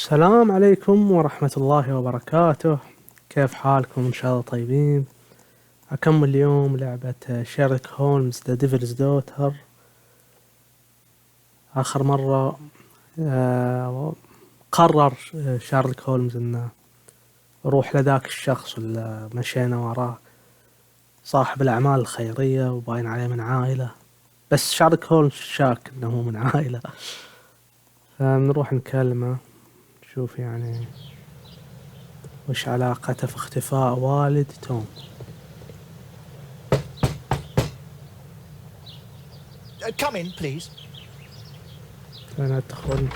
السلام عليكم ورحمة الله وبركاته. كيف حالكم؟ إن شاء الله طيبين. أكمل اليوم لعبة شيرلوك هولمز ذا ديفلز دوتر. آخر مرة قرر شيرلوك هولمز إنه يروح لذاك الشخص اللي مشينا وراه، صاحب الأعمال الخيرية وباين عليه من عائلة، بس شيرلوك هولمز شاك إنه من عائلة. فنروح نكلمه نشوف يعني وش علاقته في اختفاء والد توم. Come in, please. أنا أدخل.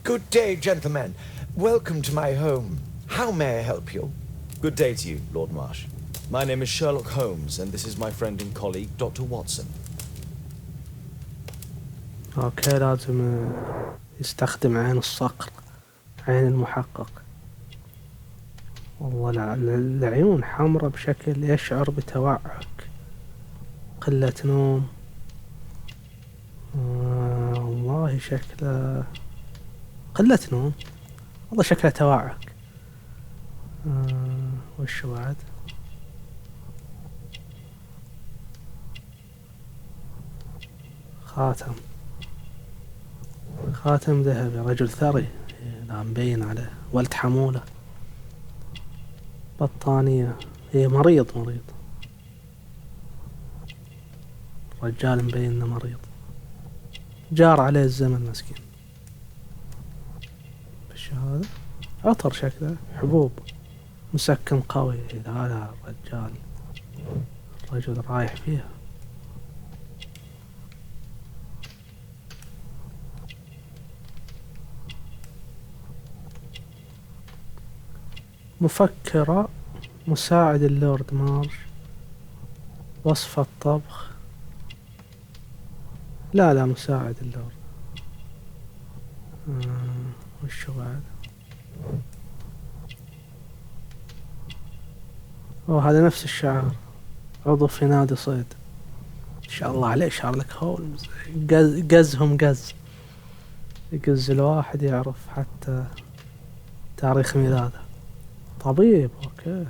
Good day, gentlemen. Welcome to my home. How may I help you? Good day to you, Lord Marsh. My name is Sherlock Holmes, and this is my friend and colleague, Dr. Watson. أوكي، لازم يستخدم عين الصقر، عين المحقق. والله العيون حمرة بشكل يشعر بتوعك، قلة نوم. والله شكله قلة نوم، والله شكله توعك. وش بعد؟ خاتم ذهبي، رجل ثري، لا مبين عليه، ولد حمولة. بطانية، مريض. رجال مبين انه مريض، جار عليه الزمن مسكين. وش هذا؟ عطر شكله، حبوب، مسكن قوي. لا الرجل رايح فيها. مفكرة، مساعد اللورد مارش، وصفة طبخ. لا مساعد اللورد. وش بعد؟ هذا نفس الشعار، عضو في نادي صيد. ان شاء الله عليه شارلوك هولمز، قزهم يقز الواحد يعرف حتى تاريخ ميلاده. طبيب، اوكي.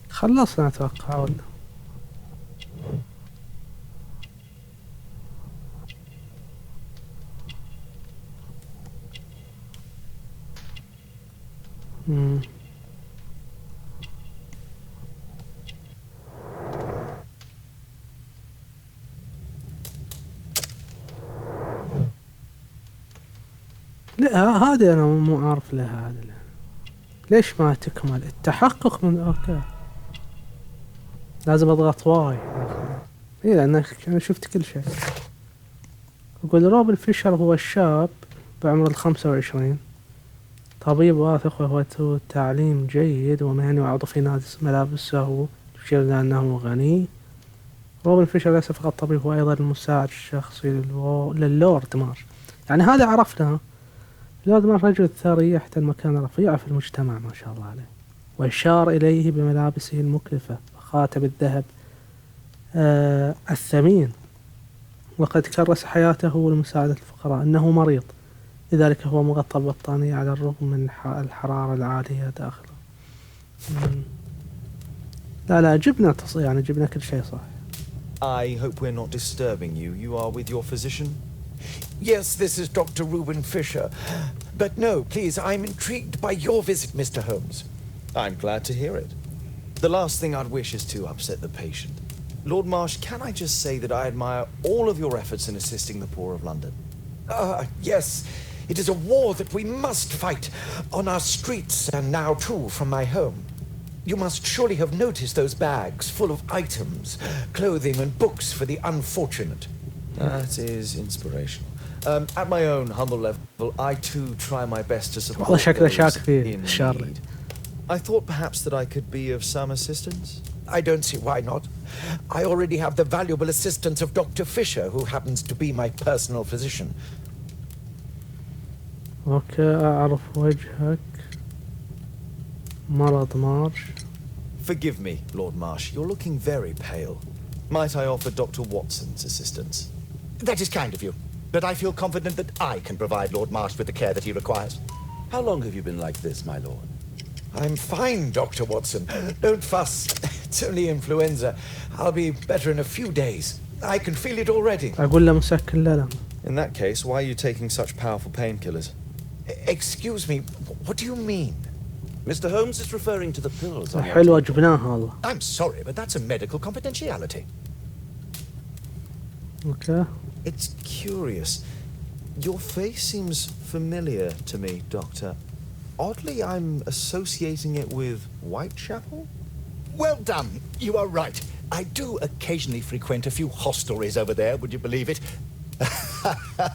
خلصنا اتوقع ولا؟ لا هذه انا مو عارف لها. هذا ليش ما تكمل التحقق من اوكي؟ لازم اضغط واي. لان انا شفت كل شيء. يقول روبن فيشر هو الشاب بعمر 25، طبيب واثق وهو تعليم جيد ومهني وعضو في نادي ملابسه، تشير لأنه غني. روبن فيشر ليس فقط طبيب، هو أيضا المساعد الشخصي للورد مارش. يعني هذا عرفناه. اللورد مارش رجل ثري يحتل مكانة رفيعة في المجتمع ما شاء الله عليه، وإشار إليه بملابسه المكلفة وخاتم الذهب الثمين. وقد كرس حياته لمساعدة الفقراء. إنه مريض، لذلك هو مغطى ببطانية على الرغم من الحرارة العالية داخله. لا جبنا كل شيء صح. I hope we're not disturbing you. You are with your physician? Yes, this is Dr. Reuben Fisher. But no, please, I'm intrigued by your visit, Mr. Holmes. I'm glad to hear it. The last thing I'd wish is to upset the patient. Lord Marsh, can I just say that I admire all of your efforts in assisting the poor of London? Yes. It is a war that we must fight on our streets and now too from my home. You must surely have noticed those bags full of items, clothing and books for the unfortunate. That is inspirational. At my own humble level, I too try my best to support those in need. I thought perhaps that I could be of some assistance. I don't see why not. I already have the valuable assistance of Dr. Fisher, who happens to be my personal physician. اوكي اعرف وجهك. مرض مارش. Forgive me, Lord Marsh. You're looking very pale. Might I offer Dr. Watson's assistance? That is kind of you, but I feel confident that I can provide Lord Marsh with the care that he requires. How long have you been like this, my lord? I'm fine, Dr. Watson. Don't fuss. It's only influenza. I'll be better in a few days. I can feel it already. اقول له مسكن الألم. In that case, why are you taking such powerful painkillers? Excuse me, what do you mean? Mr. Holmes is referring to the pills on your حلوة جبناها والله. I'm sorry, but that's a medical confidentiality. اوكي. It's curious. Your face seems familiar to me, Doctor. Oddly, I'm associating it with Whitechapel? Well done. You are right. I do occasionally frequent a few hostelries over there, would you believe it?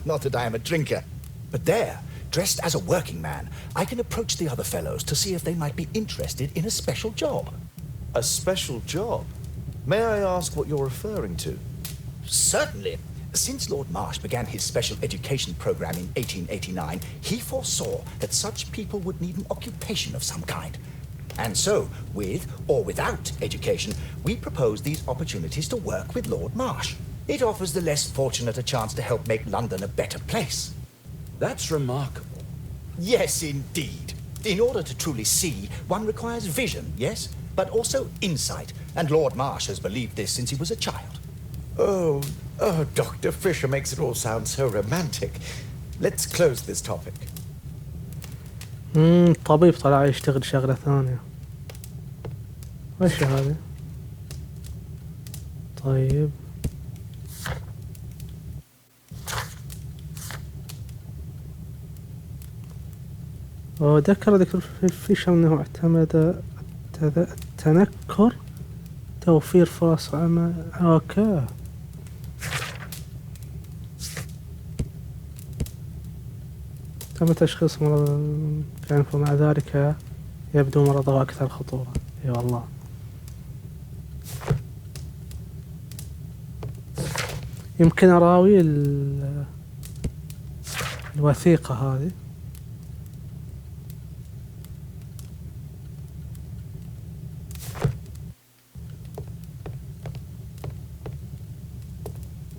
Not that I am a drinker. But there, dressed as a working man, I can approach the other fellows to see if they might be interested in a special job. A special job? May I ask what you're referring to? Certainly. Since Lord Marsh began his special education program in 1889, he foresaw that such people would need an occupation of some kind. And so, with or without education, we propose these opportunities to work with Lord Marsh. It offers the less fortunate a chance to help make London a better place. That's remarkable. Yes, indeed. In order to truly see, one requires vision, yes, but also insight. And Lord Marsh has believed this since he was a child. Oh, Dr. Fisher makes it all sound so romantic. Let's close this topic. طبيب طلع يشتغل شغلة ثانية. وش هذا؟ طيب. وذكر دكتور فيشر انه اعتمد التنكر توفير فرص عمل. اوكي. تم تشخيص مرض كان ومع ذلك يبدو مرضه أكثر خطورة. اي والله. يمكن أراوي الوثيقة هذه.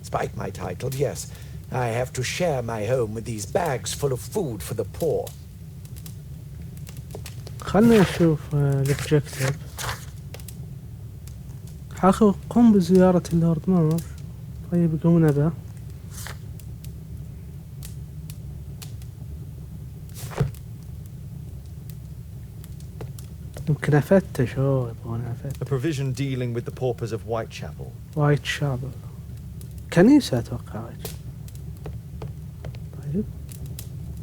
Despite my title, yes, I have to share my home with these bags full of food for the poor. خلنا نشوف الأوبجيكتيف. حاخذ قم بزيارة اللورد مارش. طيب قمنا به. يمكن أفتش. يبغون أفتش. A provision dealing with the paupers of Whitechapel. وايتشابل. كنيسة أتوقع. طيب.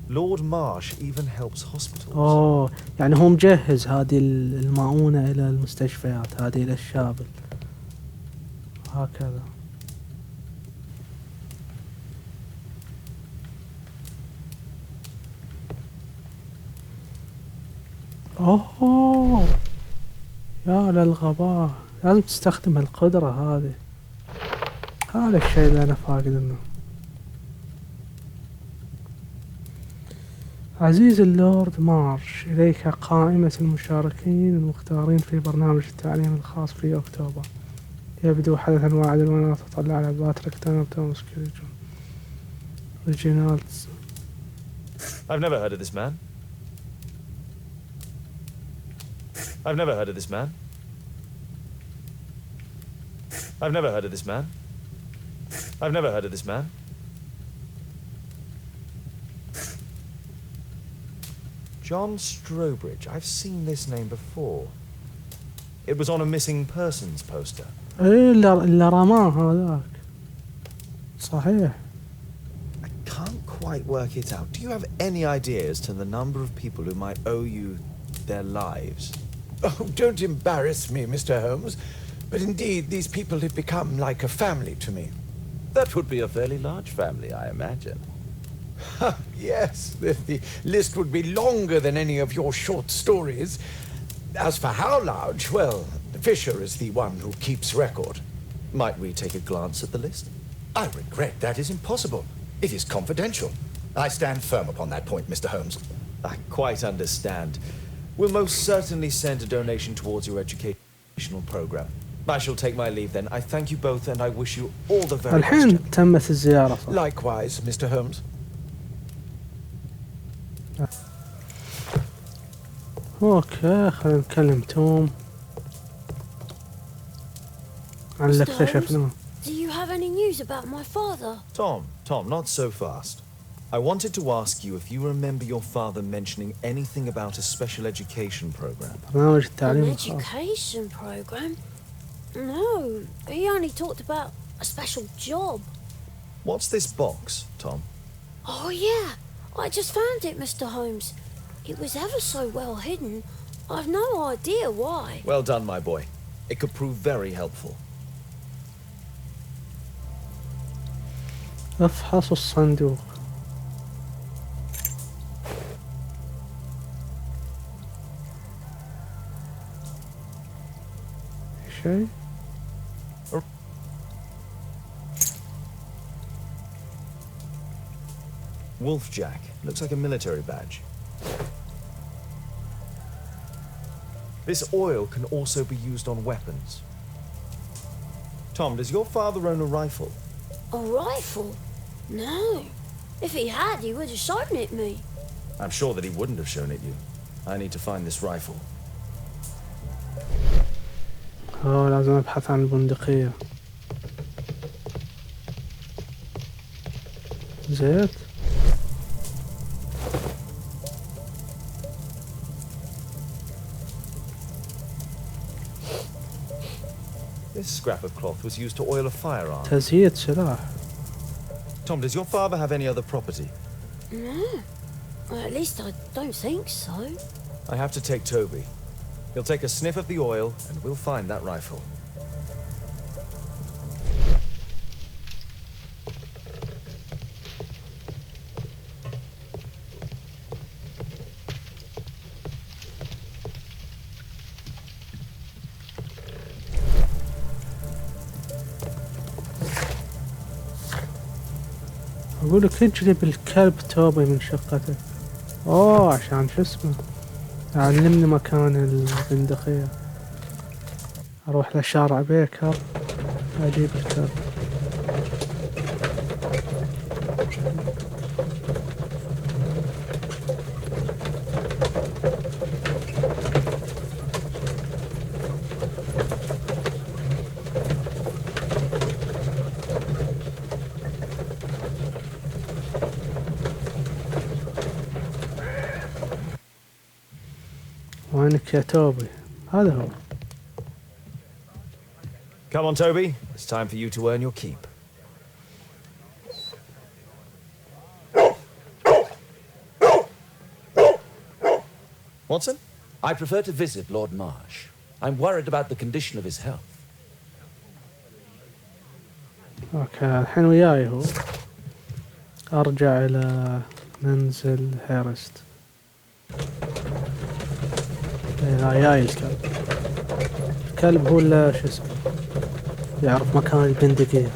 Lord Marsh even helps hospitals. أوه يعني هو مجهز هذه المؤونة إلى المستشفيات، هذه إلى الشابل. هكذا. أوه يا للغباء، لازم تستخدم القدرة هذه. هذا الشيء اللي أنا فاقد منه. عزيز اللورد مارش، إليك قائمة المشاركين المختارين في برنامج التعليم الخاص في أكتوبر. يبدو حدثا واعدا وأنا أتطلع على باتريك توماس ريجينالدز. I've never heard of this man. I've never heard of this man. I've never heard of this man. I've never heard of this man. John Strobridge. I've seen this name before. It was on a missing persons poster. إيه اللي رماه هذاك. صحيح. I can't quite work it out. Do you have any idea as to the number of people who might owe you their lives? Oh, don't embarrass me, Mr. Holmes. But indeed, these people have become like a family to me. That would be a fairly large family, I imagine. Yes, the list would be longer than any of your short stories. As for how large, well, Fisher is the one who keeps record. Might we take a glance at the list? I regret that is impossible. It is confidential. I stand firm upon that point, Mr. Holmes. I quite understand. We'll most certainly send a donation towards your educational program. I shall take my leave then. I thank you both and I wish you all the very best. الحين تمت الزيارة صح؟ Likewise, Mr. Holmes. اوكي خلينا نكلم توم عن اللي Mr. اكتشفناه. Do you have any news about my father? Tom, not so fast. I wanted to ask you if you remember your father mentioning anything about a special education program. برنامج An التعليم الخاص. education program? No, he only talked about a special job. What's this box, Tom? Oh yeah, I just found it, Mr. Holmes. It was ever so well hidden. I've no idea why. Well done, my boy. It could prove very helpful. افحص الصندوق. شيء Wolfjack. Looks like a military badge. This oil can also be used on weapons. Tom, does your father own a rifle? A rifle? No. If he had, he would have shown it me. I'm sure that he wouldn't have shown it you. I need to find this rifle. لازم ابحث عن البندقية. زيت. This scrap of cloth was used to oil a firearm. تزييت سلاح. Tom, does your father have any other property? No. Well, at least I don't think so. I have to take Toby. He'll take a sniff of the oil and we'll find that rifle. اقول لك اجلب الكلب توبي من شقته. اوه عشان شو اسمه علمني مكان البندقية. اروح لشارع بيكر اجيب الكلب. وينك يا توبي؟ هذا هو. Come on, Toby. It's time for you to earn your keep. Watson? I prefer to visit Lord Marsh. I'm worried about the condition of his health. اوكي الحين وياي هو. ارجع الى منزل هيرست. جاي الكلب. الكلب هو اللي شو اسمه يعرف مكان البندقية.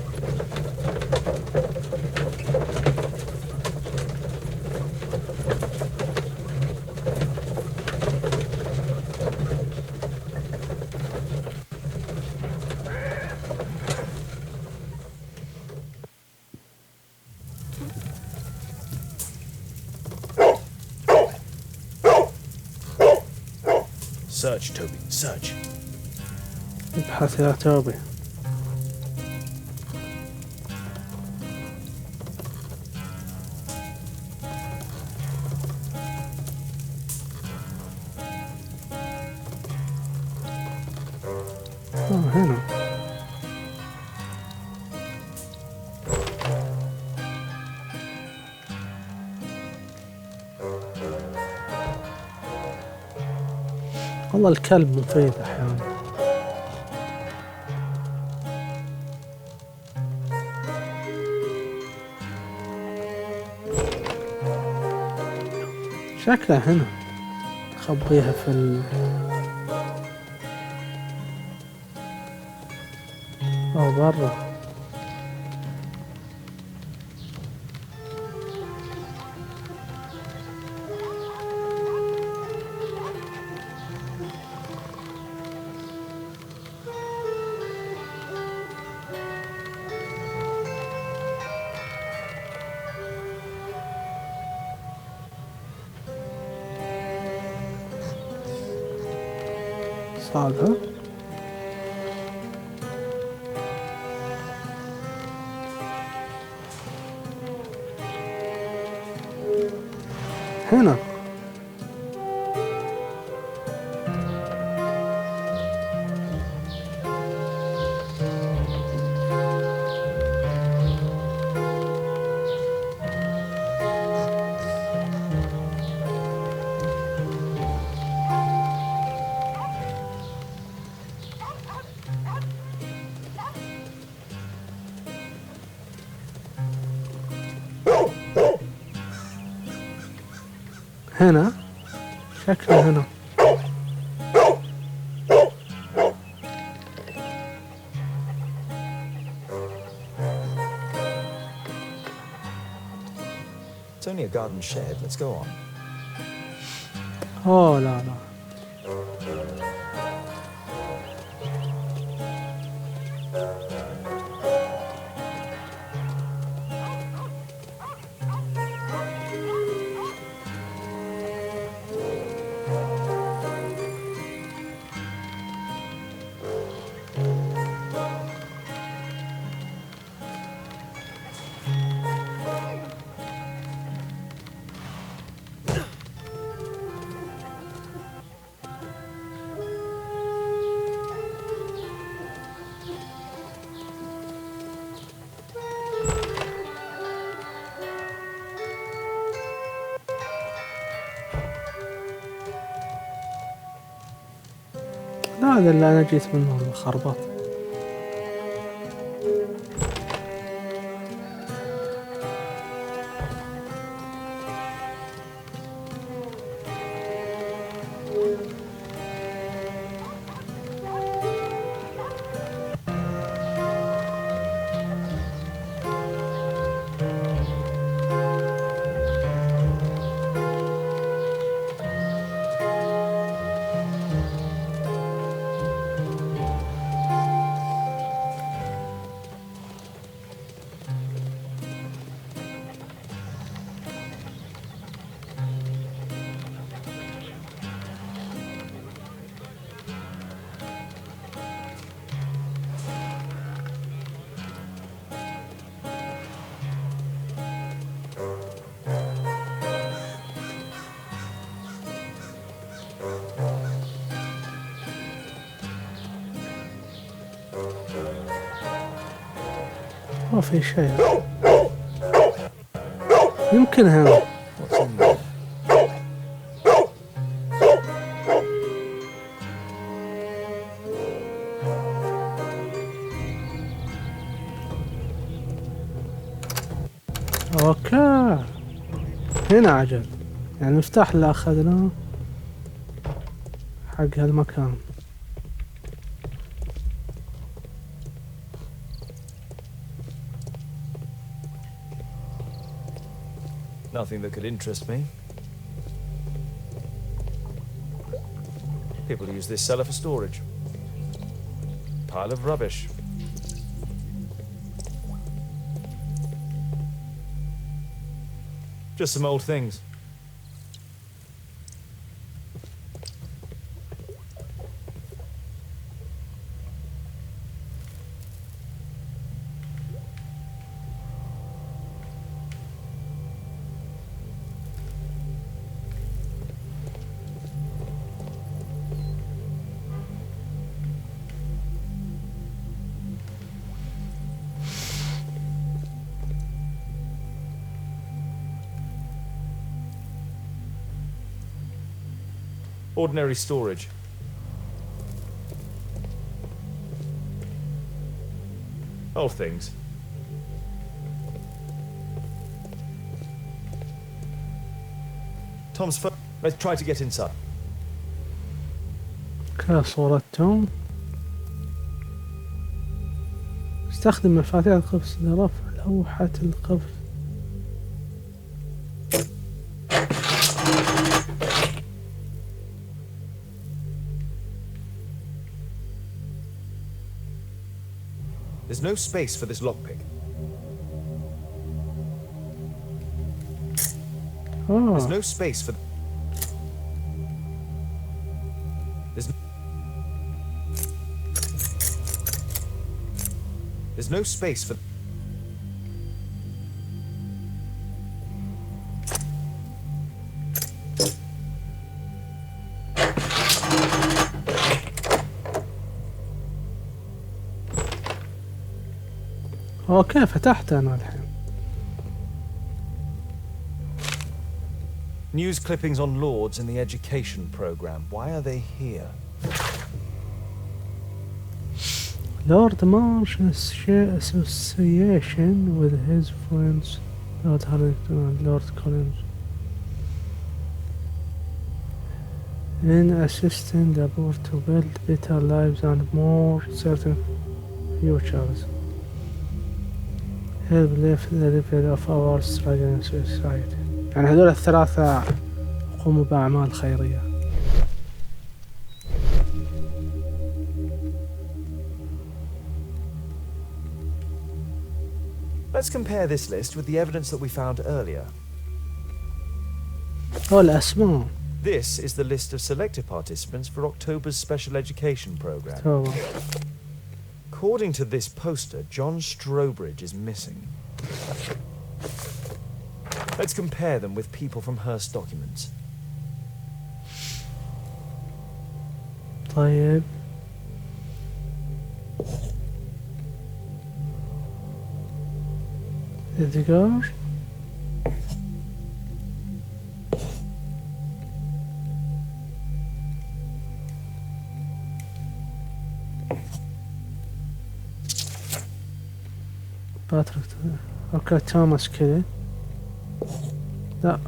Search, Toby. Search. ابحث يا توبي. هنا. والله الكلب مفيد احيانا. شكله هنا خبيها في برا. صعبة. هنا. هنا شكله هنا. It's only a garden shed. Let's go on. اوه لا لا. لا هذا اللي انا جيت منه الخربط. ما في شيء. يمكن هنا. What's in there? اوكي هنا عجل، يعني المفتاح اللي اخذناه حق هالمكان. Nothing that could interest me. People use this cellar for storage. Pile of rubbish. Just some old things. Ordinary storage. Old things. Tom's phone. Let's try to get inside. كذا صورة توم. استخدم مفاتيح القفز لرفع لوحة القفز. There's no space for this lockpick. There's no space for... There's no space for... اوكي فتحت انا الحين. News clippings on lords in the education program. Why are they here? Lord Marsh association with his friends Lord Harrington and Lord Collins in assisting the poor to build better lives and more certain futures. Help lift the level of our struggling society. يعني هذول الثلاثة قوموا بأعمال خيرية. Let's compare this list with the evidence that we found earlier. الأسماء. This is the list of selected participants for October's special education program. طبعا. According to this poster, John Strobridge is missing. Let's compare them with people from Hearst documents. طيب. إدغار. باتريك. اوكي توماس كذا. لا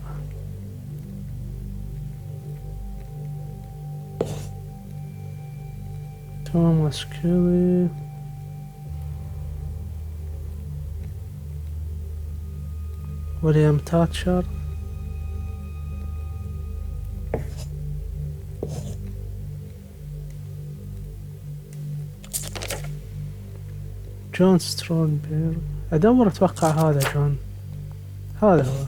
توماس كيلي ويليام تاتشر جون سترونبير. ادور اتوقع هذا جون. هذا هو.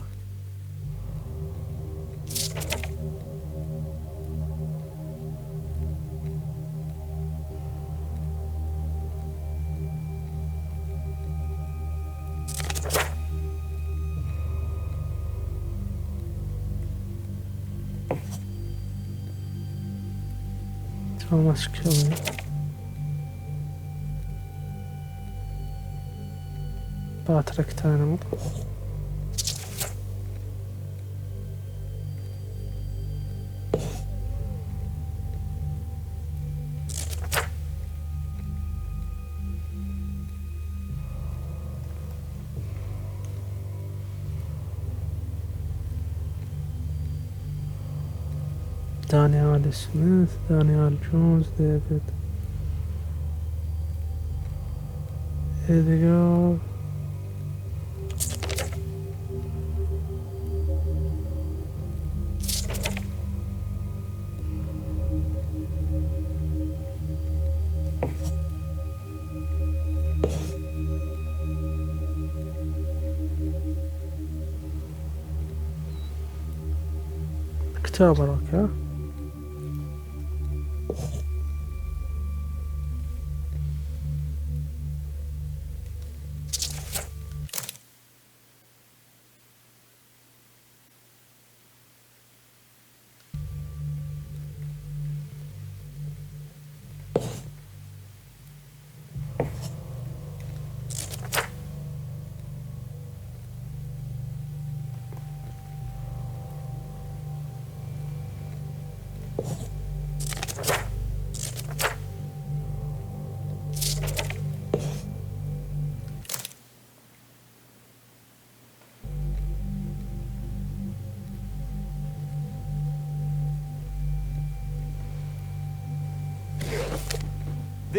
توماس كيلي. باتريك تاينر. دانيال سميث. دانيال جونز. ديفيد إدغار. اكتوبر. اوكي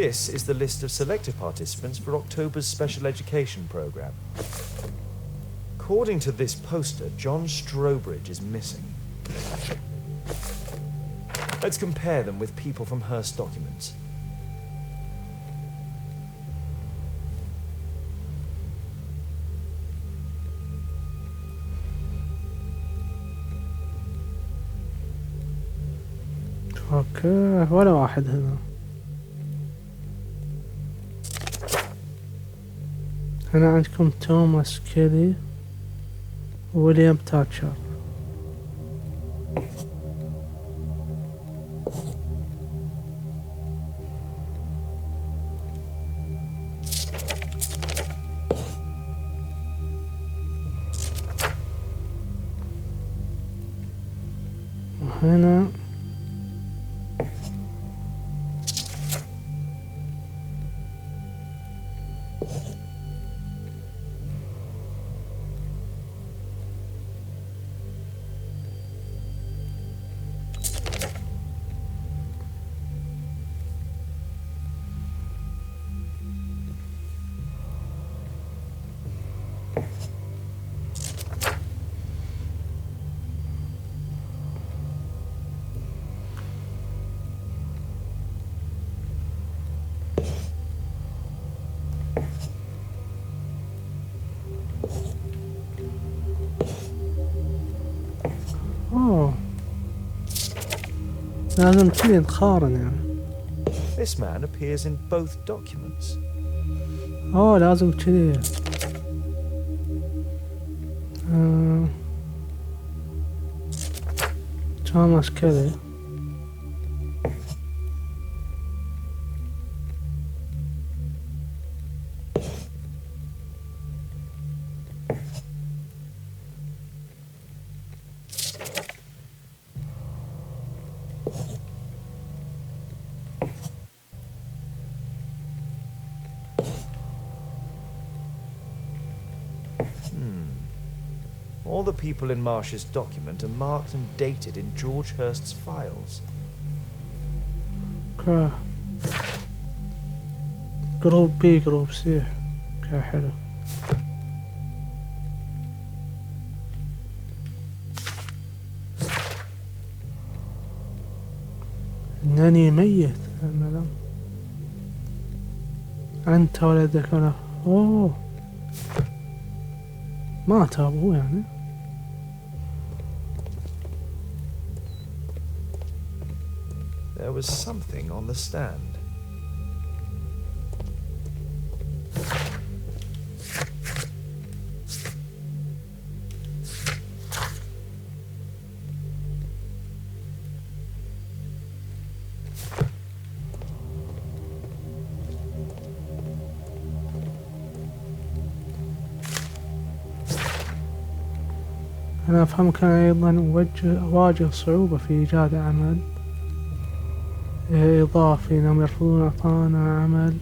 This is the list of selected participants for October's special education program. According to this poster, John Strobridge is missing. Let's compare them with people from Hearst documents. اوكي ولا واحد هنا. هنا عندكم توماس كيلي وويليام تاتشر. وهنا اوه لازم كذي نقارن يعني. This man appears in both documents. اوه لازم كذي. توماس كيلي All the people in Marsh's document are marked and dated in George Hearst's files. اوكي. جروب بي جروب سي. اوكي حلو. انني ميت مثلا. انت ولدك انا. اوه مات ابوه يعني. There was something on the stand. أنا أفهم كان أيضا أواجه صعوبة في إيجاد عمل إضافي، إنهم يرفضون إعطانا عمل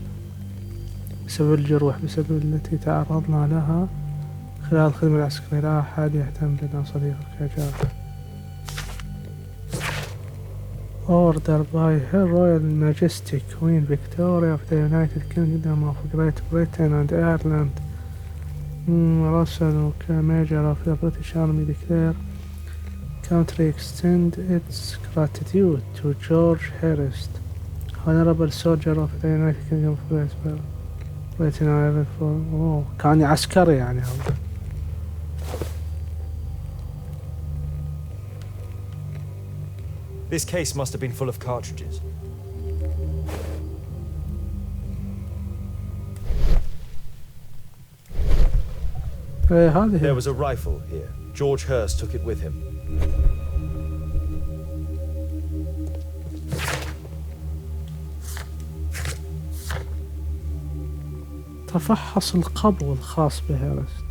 بسبب الجروح بسبب التي تعرضنا لها خلال الخدمة العسكرية. لا أحد يهتم بنا صديقك يا جار. Order by Her Royal Majesty Queen Victoria of the United Kingdom of Great Britain and Ireland. Russell, Major of the British Army, declare country extend its gratitude to George Hearst, Honorable Soldier of the United Kingdom of Great Britain and Ireland for كان عسكري يعني هو. This case must have been full of cartridges. There was a rifle here. George Hearst took it with him. تفحص القبو الخاص بهيرست.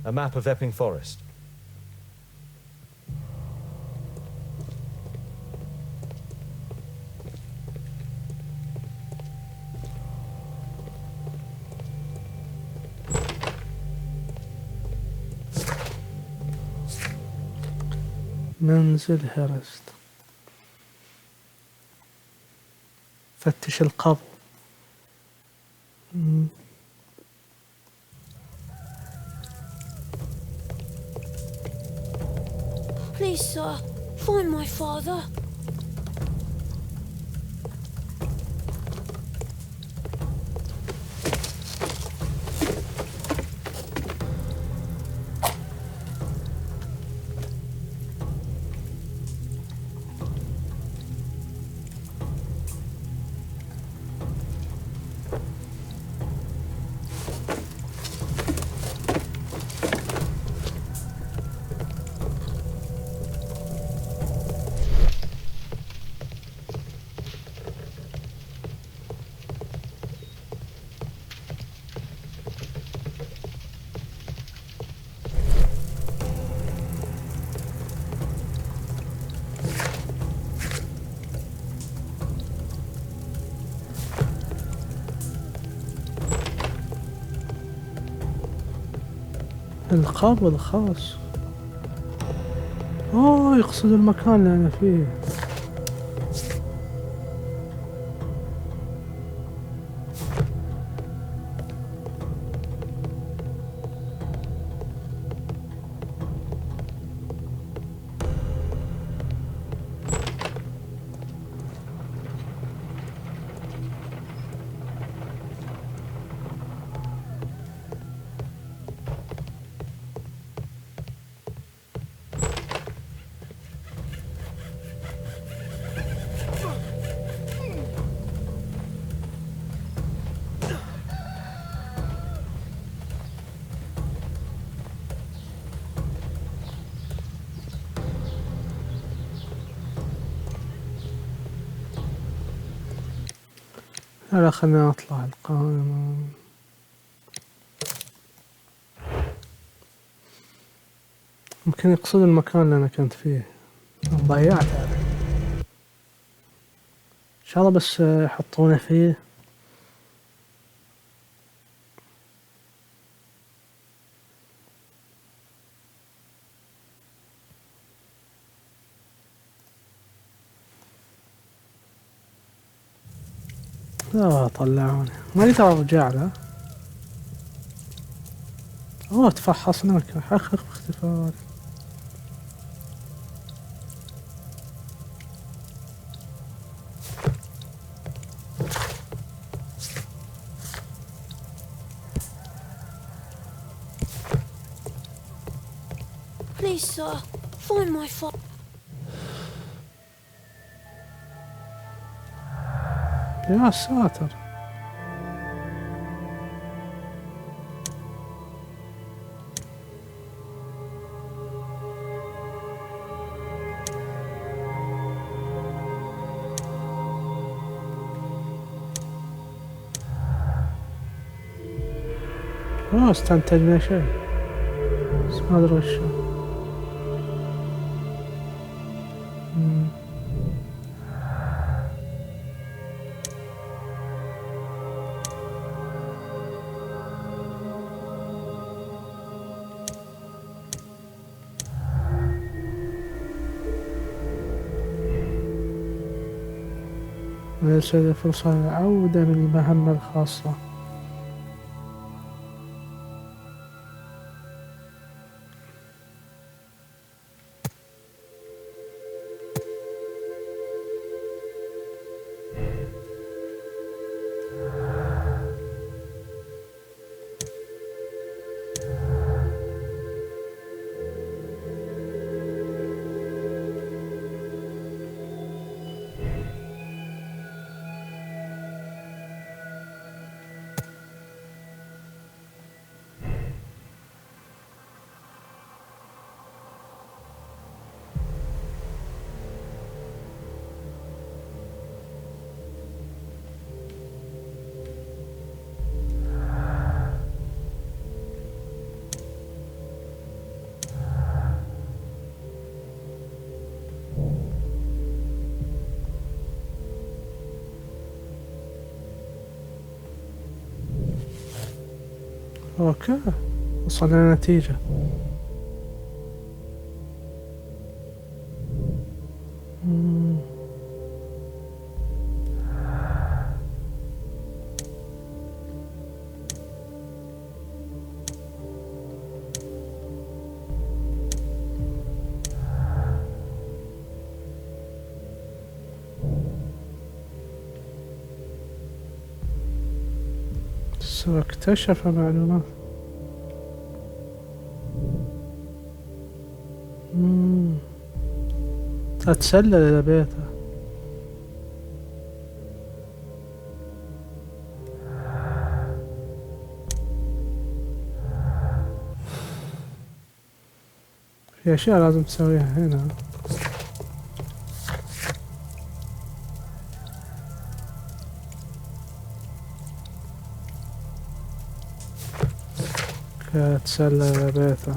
A map of Epping Forest. منزل هيرست. فتش القبو. Please, sir, find my father. القبو الخاص. يقصد المكان اللي أنا فيه. هلا خلينا نطلع القائمة. يمكن يقصد المكان اللي أنا كنت فيه. ضيعت هذا. إن شاء الله بس يحطونه فيه. طلعوني ما لي ترى رجع له. تفحصنا مكان. حقق باختفاء. Please, sir, find my father. يا ساتر. استنتجنا شيء بس ما ادري وش. ليس فرصة للعودة للمهمة الخاصة. اوكي وصلنا نتيجة. بس هو اكتشف معلومات. اتسلل الى بيته. في اشياء لازم تسويها هنا. اتسلل الى بيته.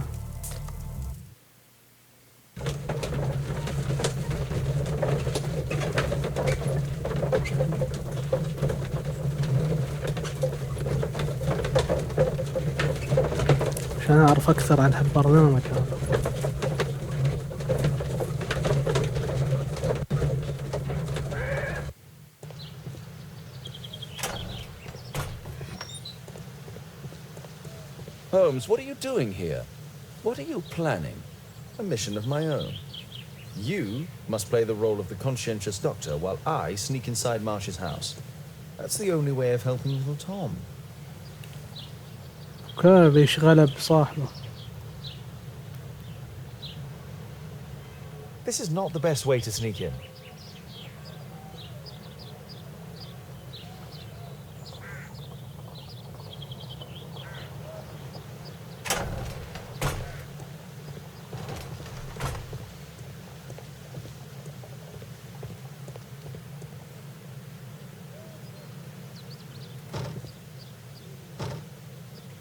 عشان أعرف أكثر عن هالبرنامج هذا. Holmes, what are you doing here? What are you planning? A mission of my own. You must play the role of the conscientious doctor while I sneak inside Marsh's house. That's the only way of helping little Tom. كان بيشغله بصاحبه. This is not the best way to sneak in.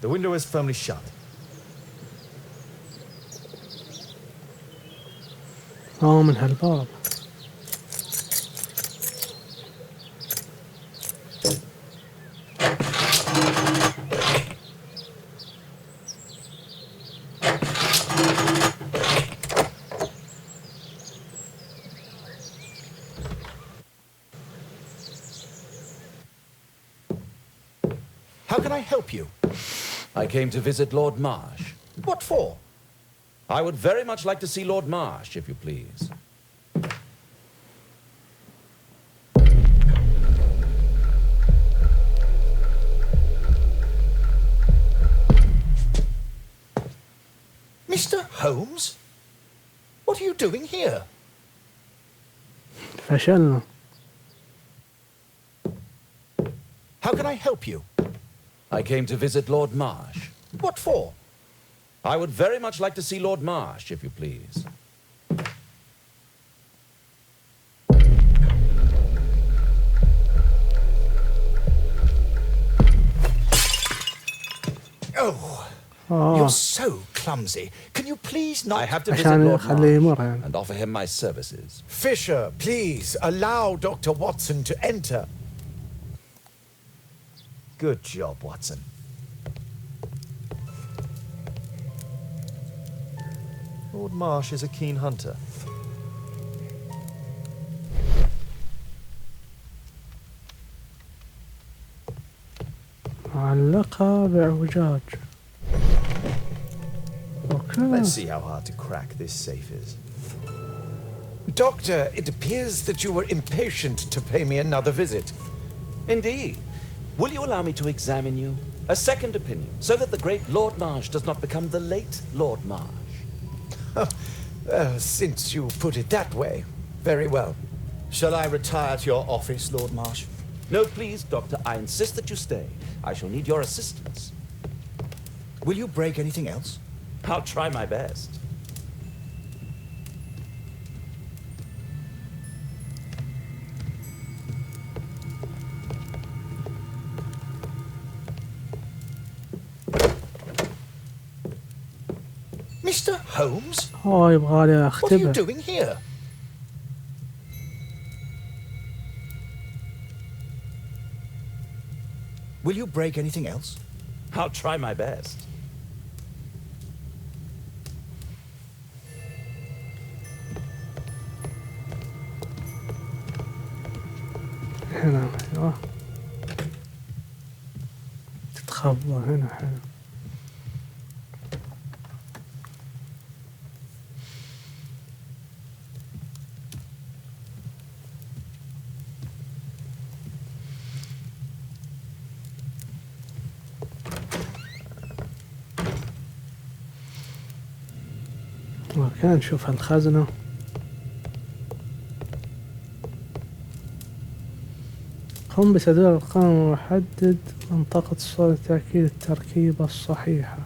The window is firmly shut. من هالباب. How can I help you? I came to visit Lord Marsh. What for? I would very much like to see Lord Marsh, if you please. Mr. Holmes? What are you doing here? فشلنا. How can I help you? I came to visit Lord Marsh. What for? I would very much like to see Lord Marsh, if you please. Oh, you're so clumsy. Can you please not... I have to visit عشان Lord يخليه يمر Marsh يعني. and offer him my services. Fisher, please allow Dr. Watson to enter. Good job, Watson. Lord Marsh is a keen hunter. معلقة بأعوجاج. Let's see how hard to crack this safe is. Doctor, it appears that you were impatient to pay me another visit. Indeed. Will you allow me to examine you? A second opinion, so that the great Lord Marsh does not become the late Lord Marsh. Since you put it that way, very well. Shall I retire to your office, Lord Marsh? No, please, Doctor. I insist that you stay. I shall need your assistance. Will you break anything else? I'll try my best. Mr. Holmes? يبغالي What are you أختبر. doing here? Will you break anything else? I'll try my best. هنا أيوة. تتخبى هنا حلو. اوكي نشوف هالخزنة. قم بتدوير القائمة وحدد منطقة الصورة لتأكيد التركيبة الصحيحة.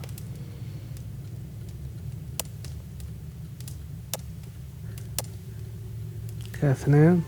كاثنين.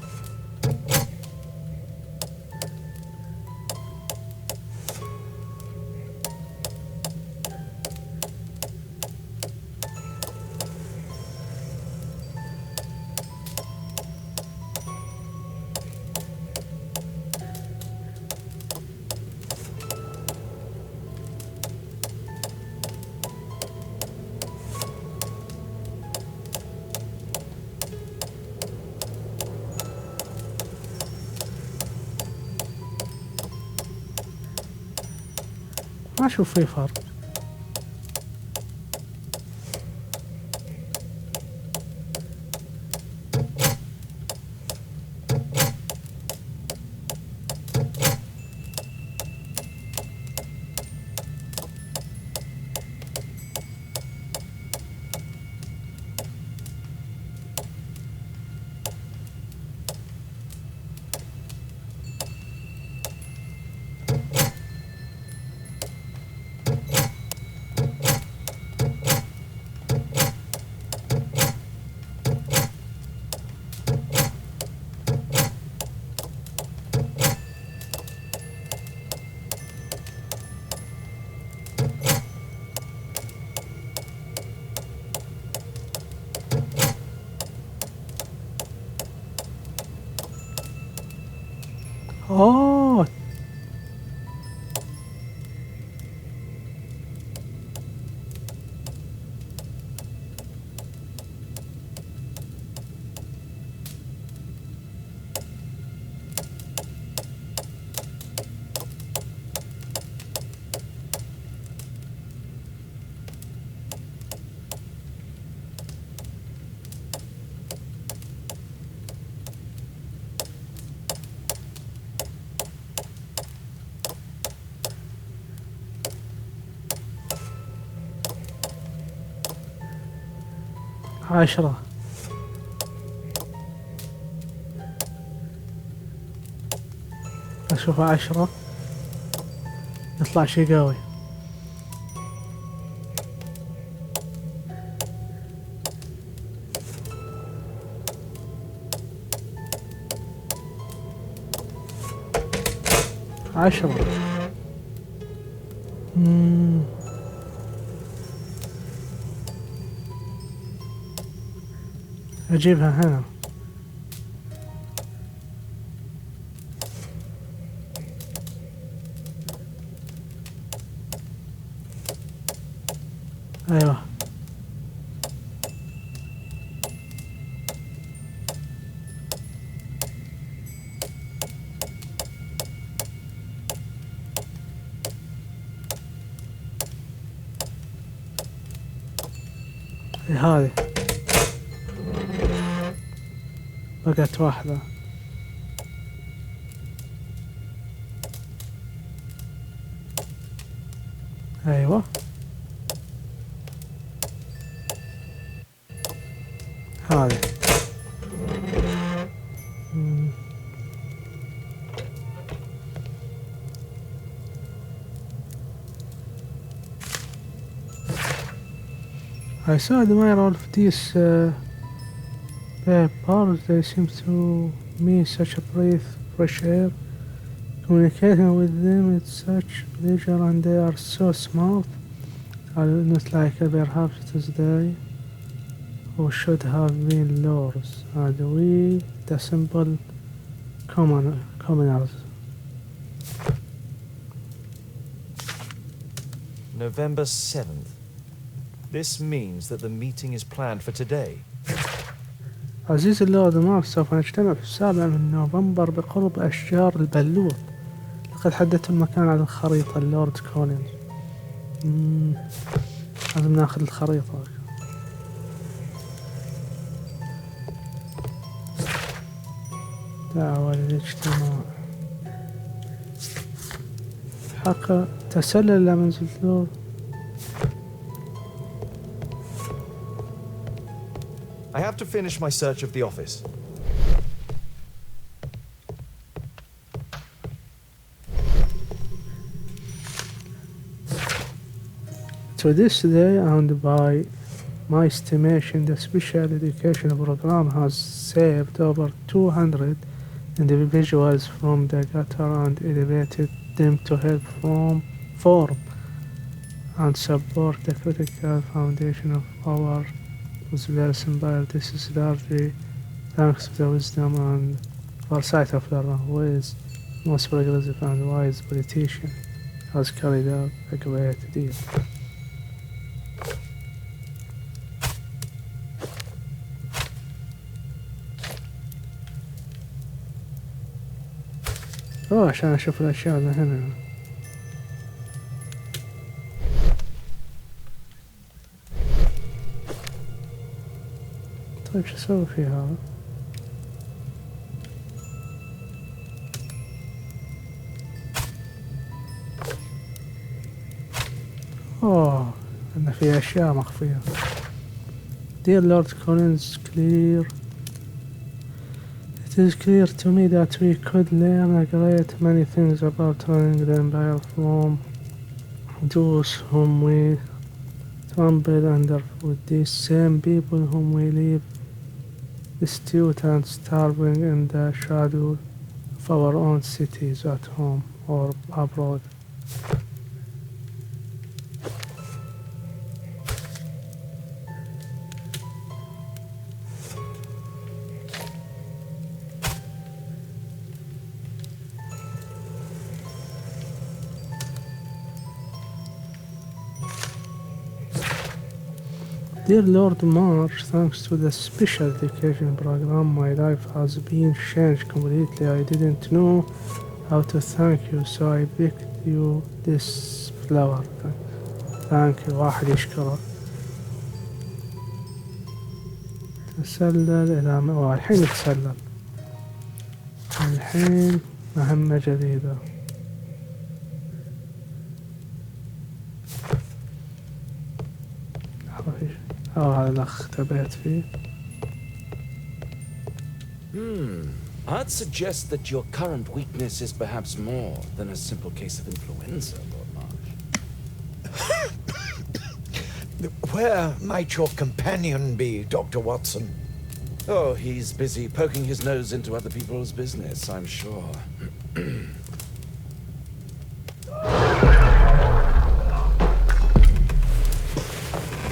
ما اشوف فيه فرق. اوه عشرة. اشوف 10 يطلع شي قوي. عشرة. اجيبها هنا. ايوه هذه بقت واحدة. ايوه هذه. I saw admire all of these papers. They seem to me such a breath of fresh air. Communicating with them is such pleasure, and they are so smart. I not like perhaps it is they who should have been lords, and we the simple commoners. November 7th. This means that the meeting is planned for today. عزيزي اللورد مارك، سوف نجتمع في 7 من نوفمبر بقرب أشجار البلور. لقد حددت المكان على الخريطة اللورد كولينز. لازم ناخذ الخريطة. دعوة للاجتماع. حق تسلل إلى منزل اللورد. I have to finish my search of the office. To this day, and by my estimation, the special education program has saved over 200 individuals from the gutter and elevated them to help form and support the critical foundation of our Muslim empire. This is largely thanks to the wisdom and foresight of the who is most progressive and wise politician has carried out a great deal. عشان أشوف الأشياء اللي هنا. طيب شو أسوي فيها؟ إن في أشياء مخفية. Dear Lord Collins, it is clear to me that we could learn a great many things about running the empire from those whom we trample underfoot, these same people whom we leave destitute and starving in the shadow of our own cities at home or abroad. Dear Lord Marsh, thanks to the special education program, my life has been changed completely. I didn't know how to thank you, so I picked you this flower. Thank you. واحد يشكرك. تسلل إلى الحين يتسلل. الحين مهمة جديدة. هذا الأخ تبعت فيه. I'd suggest that your current weakness is perhaps more than a simple case of influenza, Lord Marsh. Where might your companion be, Dr. Watson? Oh, he's busy poking his nose into other people's business, I'm sure.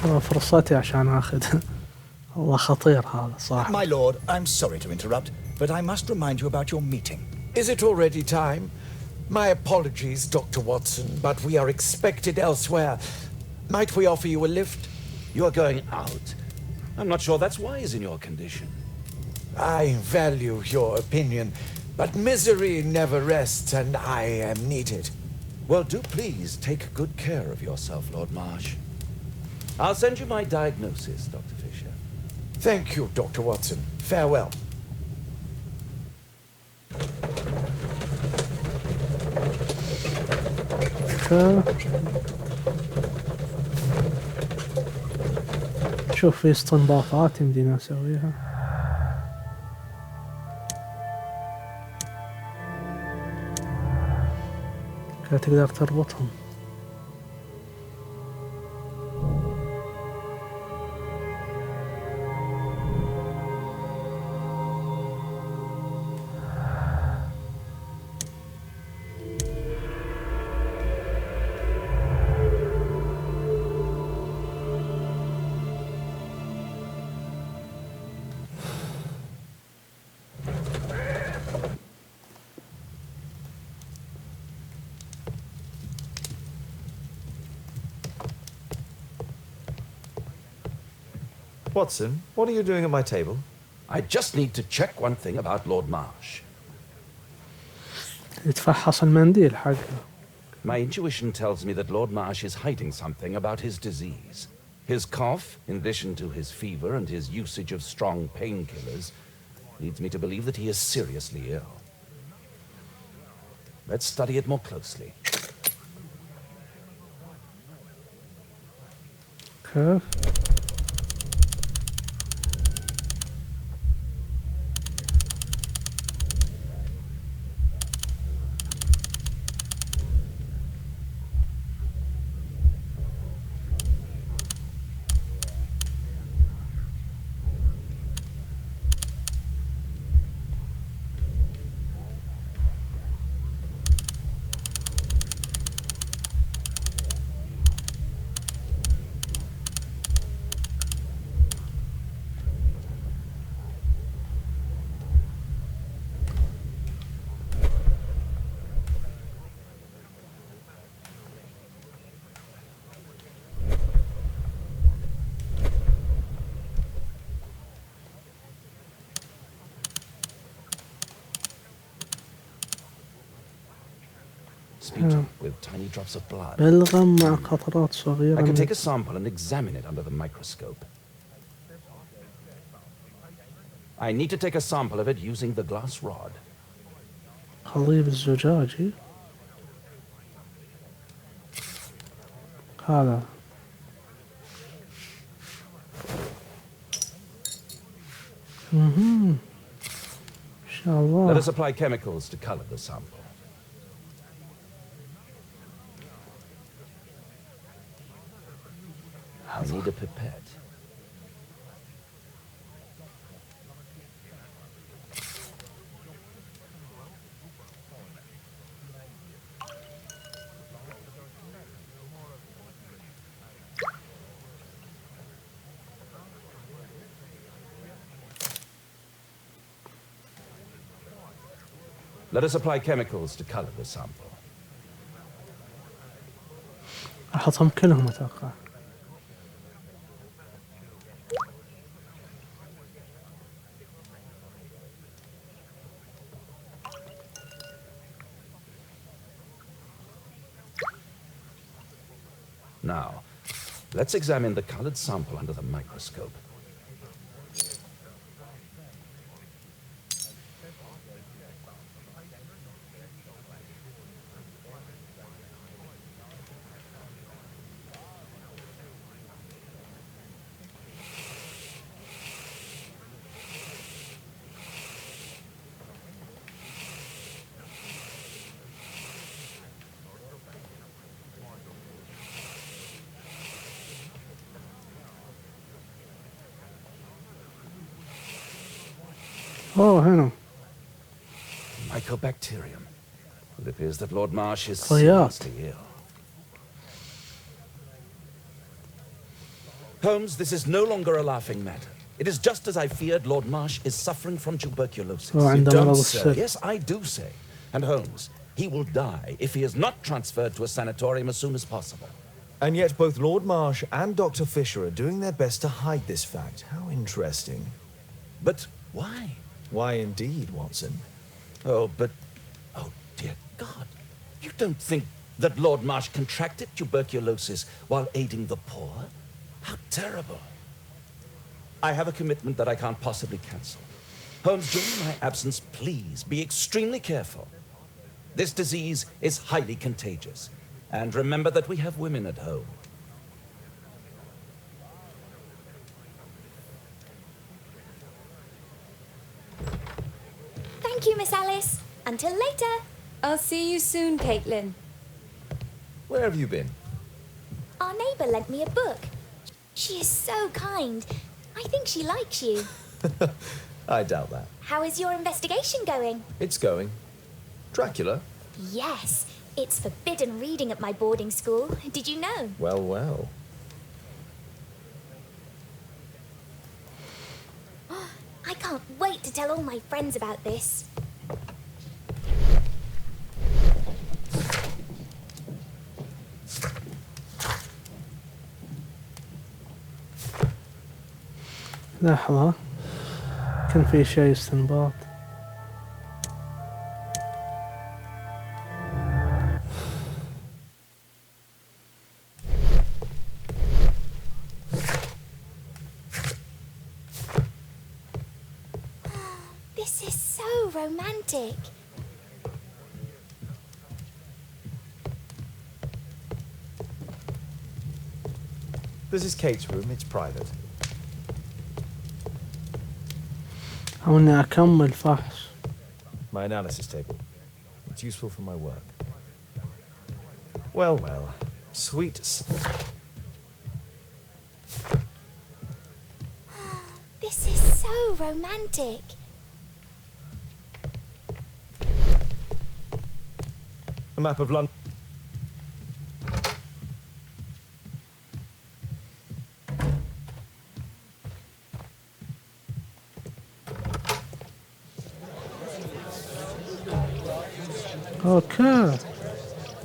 فرصتي عشان أخذ. والله خطير هذا صح. My lord, I'm sorry to interrupt, but I must remind you about your meeting. Is it already time? My apologies, Dr. Watson, but we are expected elsewhere. Might we offer you a lift? You're going out. I'm not sure that's wise in your condition. I value your opinion, but misery never rests, and I am needed. Well, do please take good care of yourself, Lord Marsh. I'll send you my diagnosis, Dr. Fisher. Thank you, Dr. Watson. Farewell. شوف في استنباطات يمدينا نسويها. كده تقدر تربطهم. Watson, what are you doing at my table? I just need to check one thing about Lord Marsh. يتفحص المنديل حقه. My intuition tells me that Lord Marsh is hiding something about his disease. His cough, in addition to his fever and his usage of strong painkillers, leads me to believe that he is seriously ill. Let's study it more closely. كيف؟ sputum with tiny drops of blood. بلغم مع قطرات صغيرة I can من take a sample and examine it under the microscope. I need to take a sample of it using the glass rod. القضيب الزجاجي. هذا إن شاء الله. Let us apply chemicals to color the sample. I need a pipette. Let us apply chemicals to color the sample. أحطهم كلهم أتوقع. Now, let's examine the colored sample under the microscope. أوه هنا. Mycobacterium. It appears that Lord Marsh is Oh, yeah. seriously ill. Holmes, this is no longer a laughing matter. It is just as I feared. Lord Marsh is suffering from tuberculosis. Oh, You عنده don't مرض say. السل. Yes, I do say. And Holmes, he will die if he is not transferred to a sanatorium as soon as possible. And yet both Lord Marsh and Dr. Fisher are doing their best to hide this fact. How interesting. But why? Why indeed, Watson? Oh, dear God. You don't think that Lord Marsh contracted tuberculosis while aiding the poor? How terrible. I have a commitment that I can't possibly cancel. Holmes, during my absence, please be extremely careful. This disease is highly contagious. And remember that we have women at home. Thank you, Miss Alice. Until later. I'll see you soon, Caitlin. Where have you been? Our neighbour lent me a book. She is so kind. I think she likes you. I doubt that. How is your investigation going? It's going. Dracula? Yes, it's forbidden reading at my boarding school. Did you know? Well, well. I can't wait to tell all my friends about this. لحظة، كان في شيء استنباط. This is so romantic. This is Kate's room. It's private. أو إني أكمل فحص. My analysis table. It's useful for my work. Well, well. Sweet. This is so romantic. A map of London. Okay.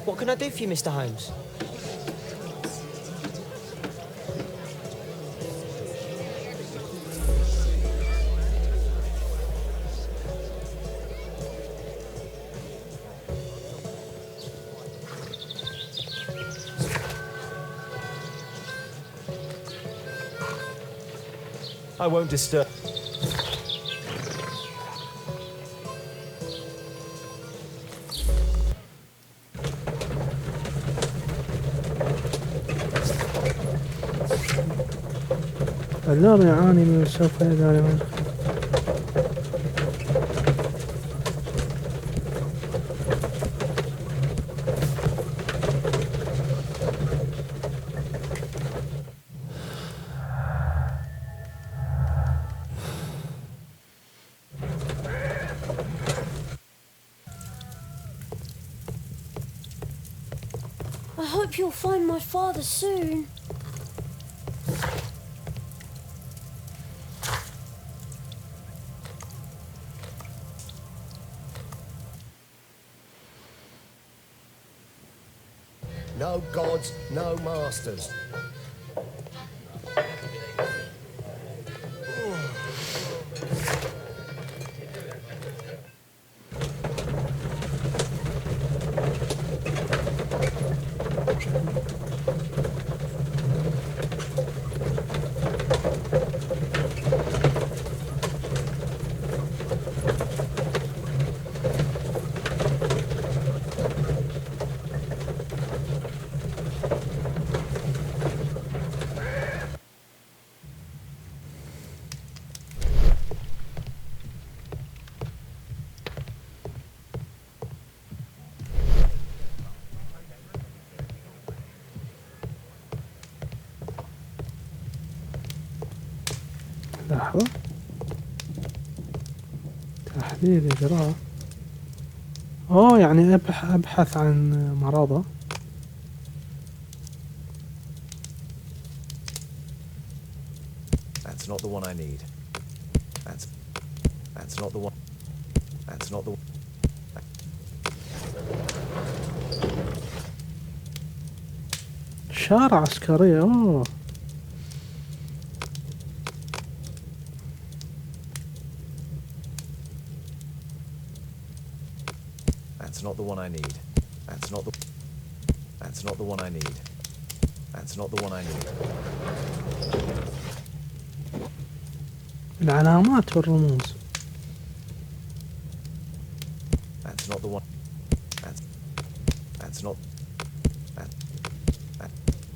What can I do for you, Mr. Holmes? I won't disturb. اللعبة يعاني من سوف دائما. I hope you'll find my father soon. No gods, no masters. لحظة، تحليل إجراء. يعني أبحث عن مرضه. That's not the one I need. That's not the one. That's not the one. شارع عسكرية. That's not the one I need. That's not the. That's not the one I need. That's not the one I need. العلامات والرموز. That's not the one. That's not.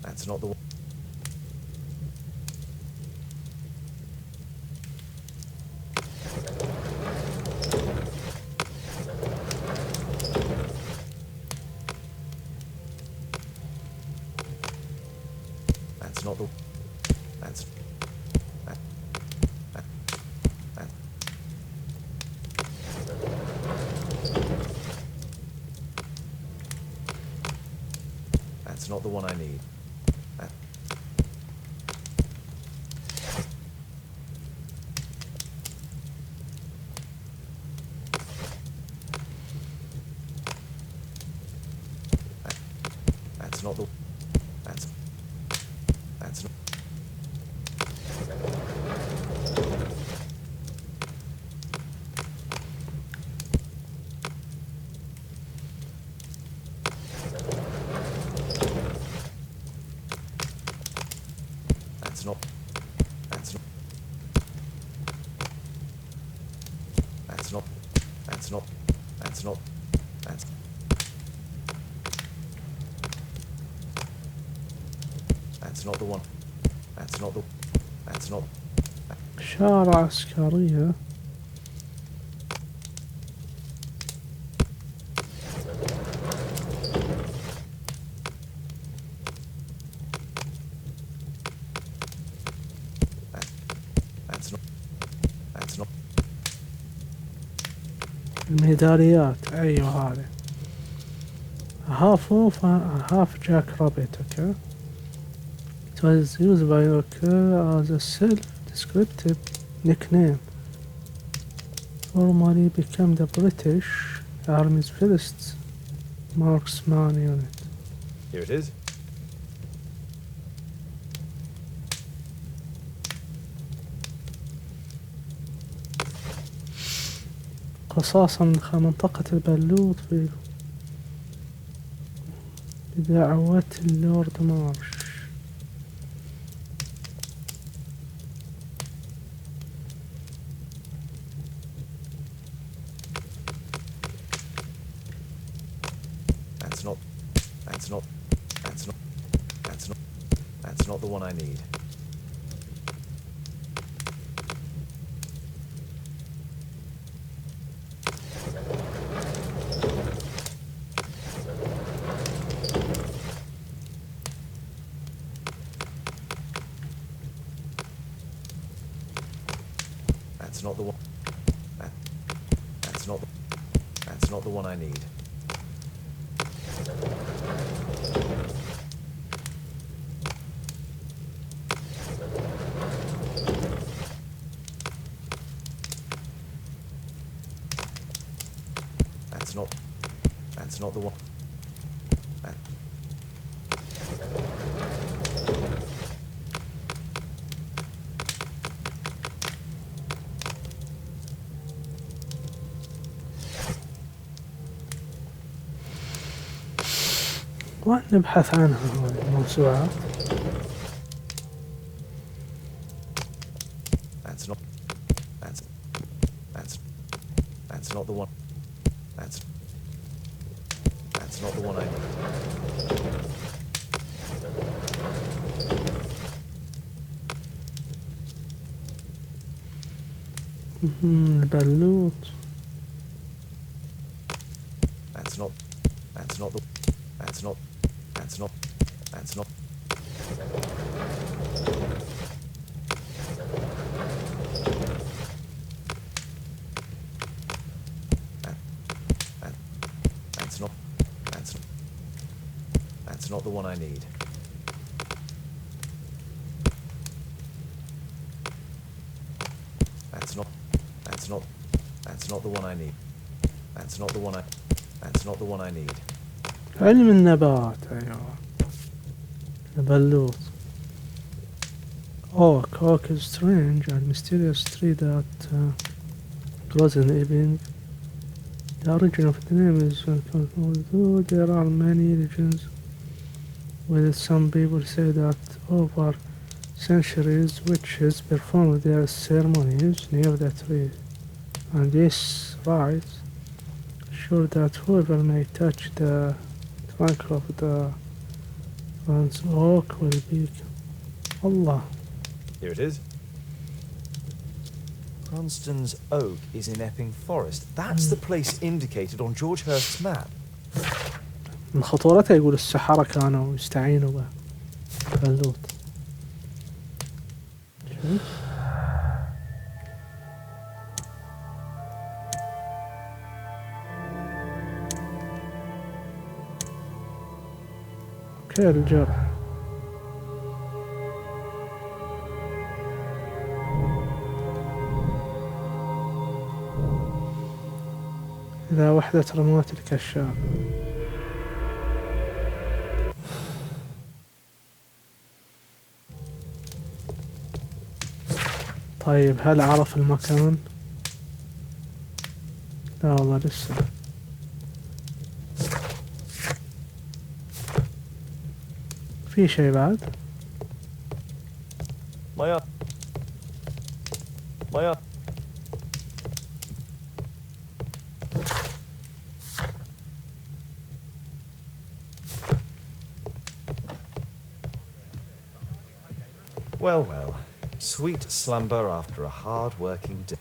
That's not the one. That's not the. That's. That's not the one I need. That's not the. That's not. That's not. That's not. That's not. That's not. That's not. That's. That's not the one. That's not the. That's not. شارع عسكرية. That's not. That's not. الميداليات. أيوة هذه. half Jack Rabbit. Okay. It was used by as a self-descriptive nickname. Formerly became the British Army's first marksman unit. Here it is. قصاصا من منطقة البلوط في بدعوة اللورد مارش. That's not the one I need. That's not the one. That's not the one I need. That's not the one. ونبحث عنها هاي الموسوعات. That's not the one. That's not the one I need. البلوط. That's not the. That's not. That's not the one I need. That's not the one I need. That's not the one I need. علم النبات. أيوة. البلوط. Oak is strange and mysterious tree that grows in Ebbing. The origin of the name is although there are many legends with it, some people say that over centuries witches performed their ceremonies near the tree, and this right sure that whoever may touch the trunk of the oak will be Allah. Here it is. Cranston's Oak is in Epping Forest. That's the place indicated on George Hurst's map. من خطورتها يقول السحرة كانوا يستعينوا به بلوط. اوكي الجرح. إذا وحدة رموات الكشاف. طيب هل عرف المكان؟ لا والله لسه. في شيء بعد؟ مايا Well, sweet slumber after a hard-working day.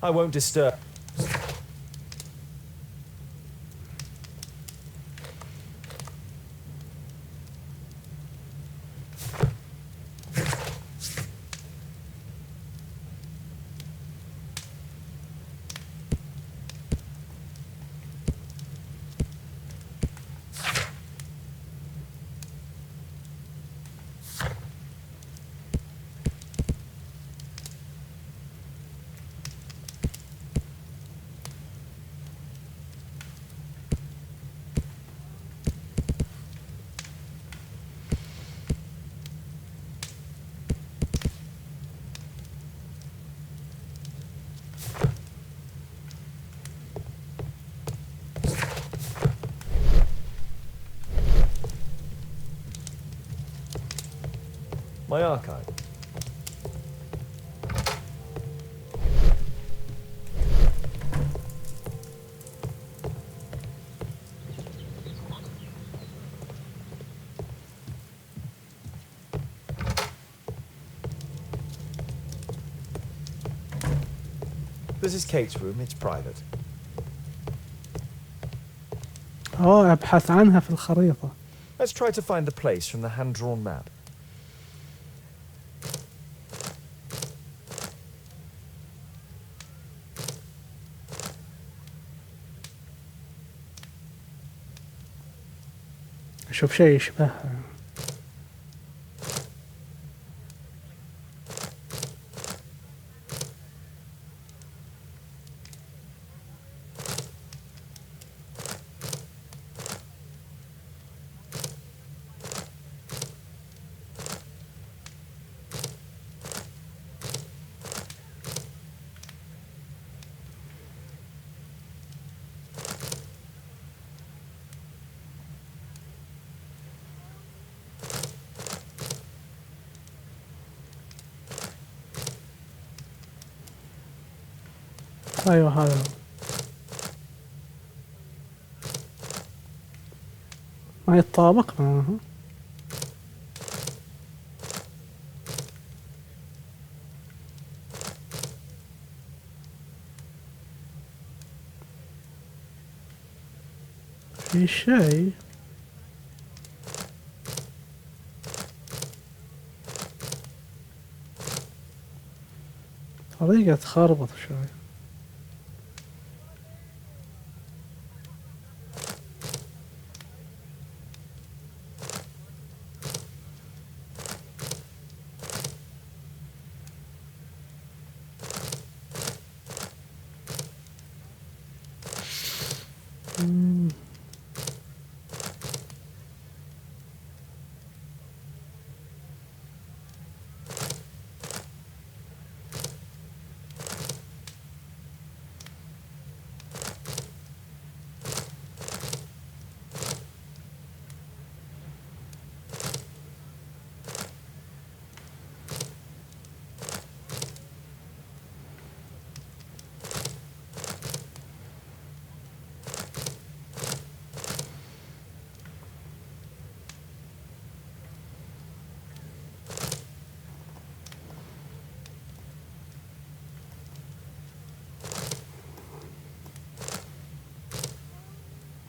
I won't disturb. My archive. This is Kate's room. It's private. أبحث عنها في الخريطة. Let's try to find the place from the hand-drawn map. أشوف شيء يشبهها. أيوة هذا هو. ما يتطابق معها. في شيء. طريقة تخربط شوي.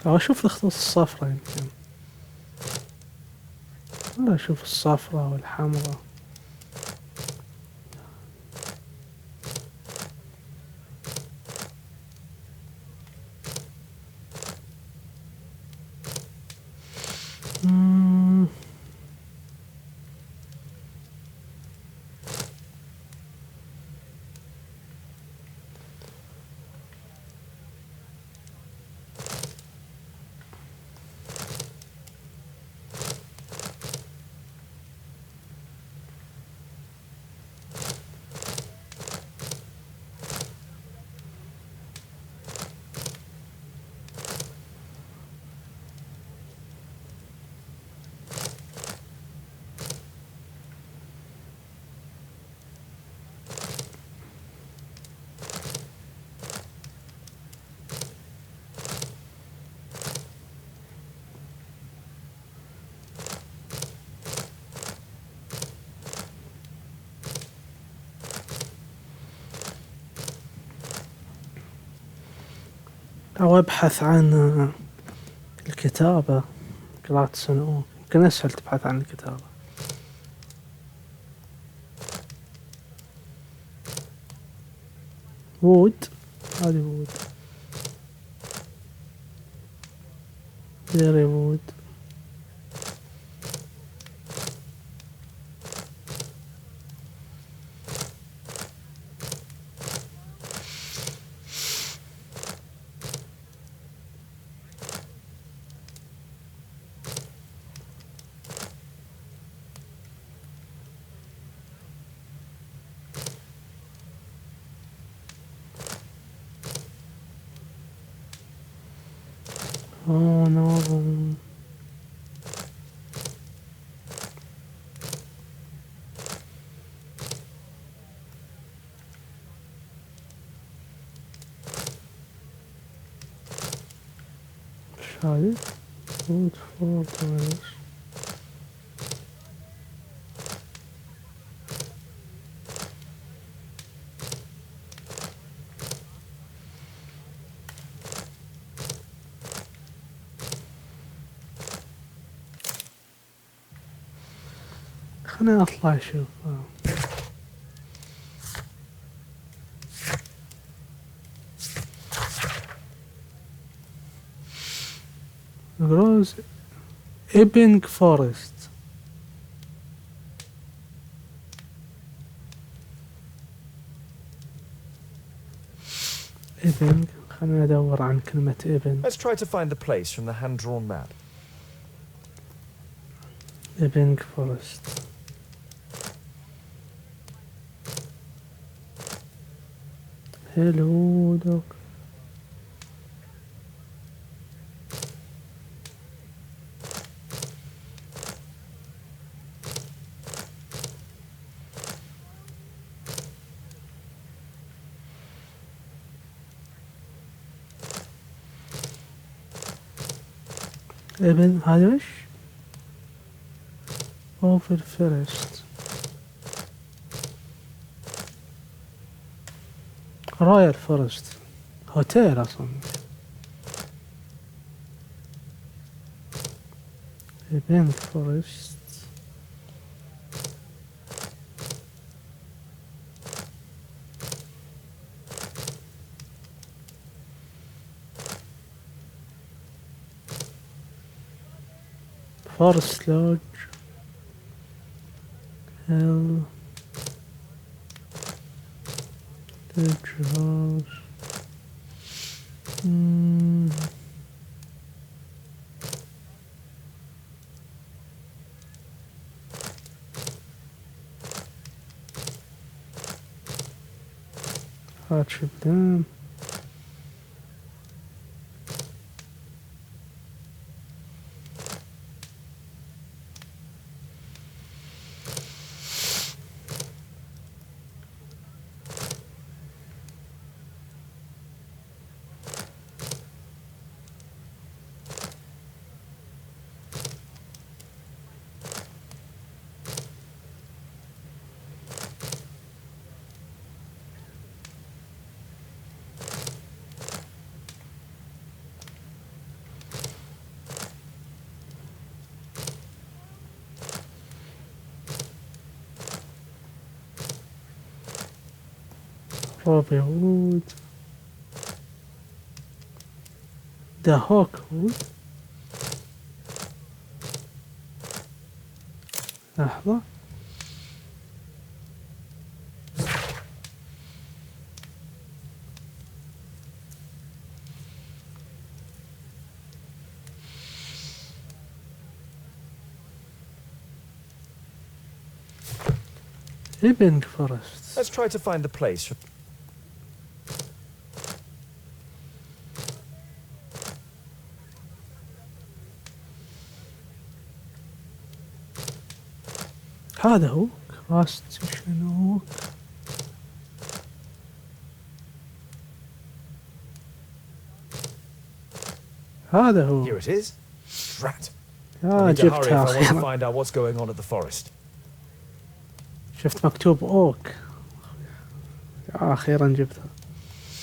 أو أشوف الخطوط الصفراء يمكن. ولا أشوف الصفراء والحمراء. أو أبحث عن الكتابة، قراءة الصنوع، يمكن أسهل تبحث عن الكتابة. وود، هذه وود، very وود. Oh no. Schade. Gut vorteils. خليني اطلع اشوف. جروز ايبنج فورست. ايبنج، خليني ادور عن كلمة ايبنج. Let's try to find the place from the hand-drawn map. ايبنج فورست. هلو دوك. ابن هذا وش؟ اوفر فيرست. رويال فورست هوتيل اصلا. ابن فورست. فورست لودج. هيل لودج هاوس. هاتشب دام. روبي وود. ذا هوك وود. لحظة. Ebbing Forest. Let's try to find the place. هذا هو راست شنو. هذا هو. Here it is. Drat. I يا need to hurry if جبتها I want to أخيرا. find out what's going on at the forest. شفت مكتوب اوك. أخيرا جبتها.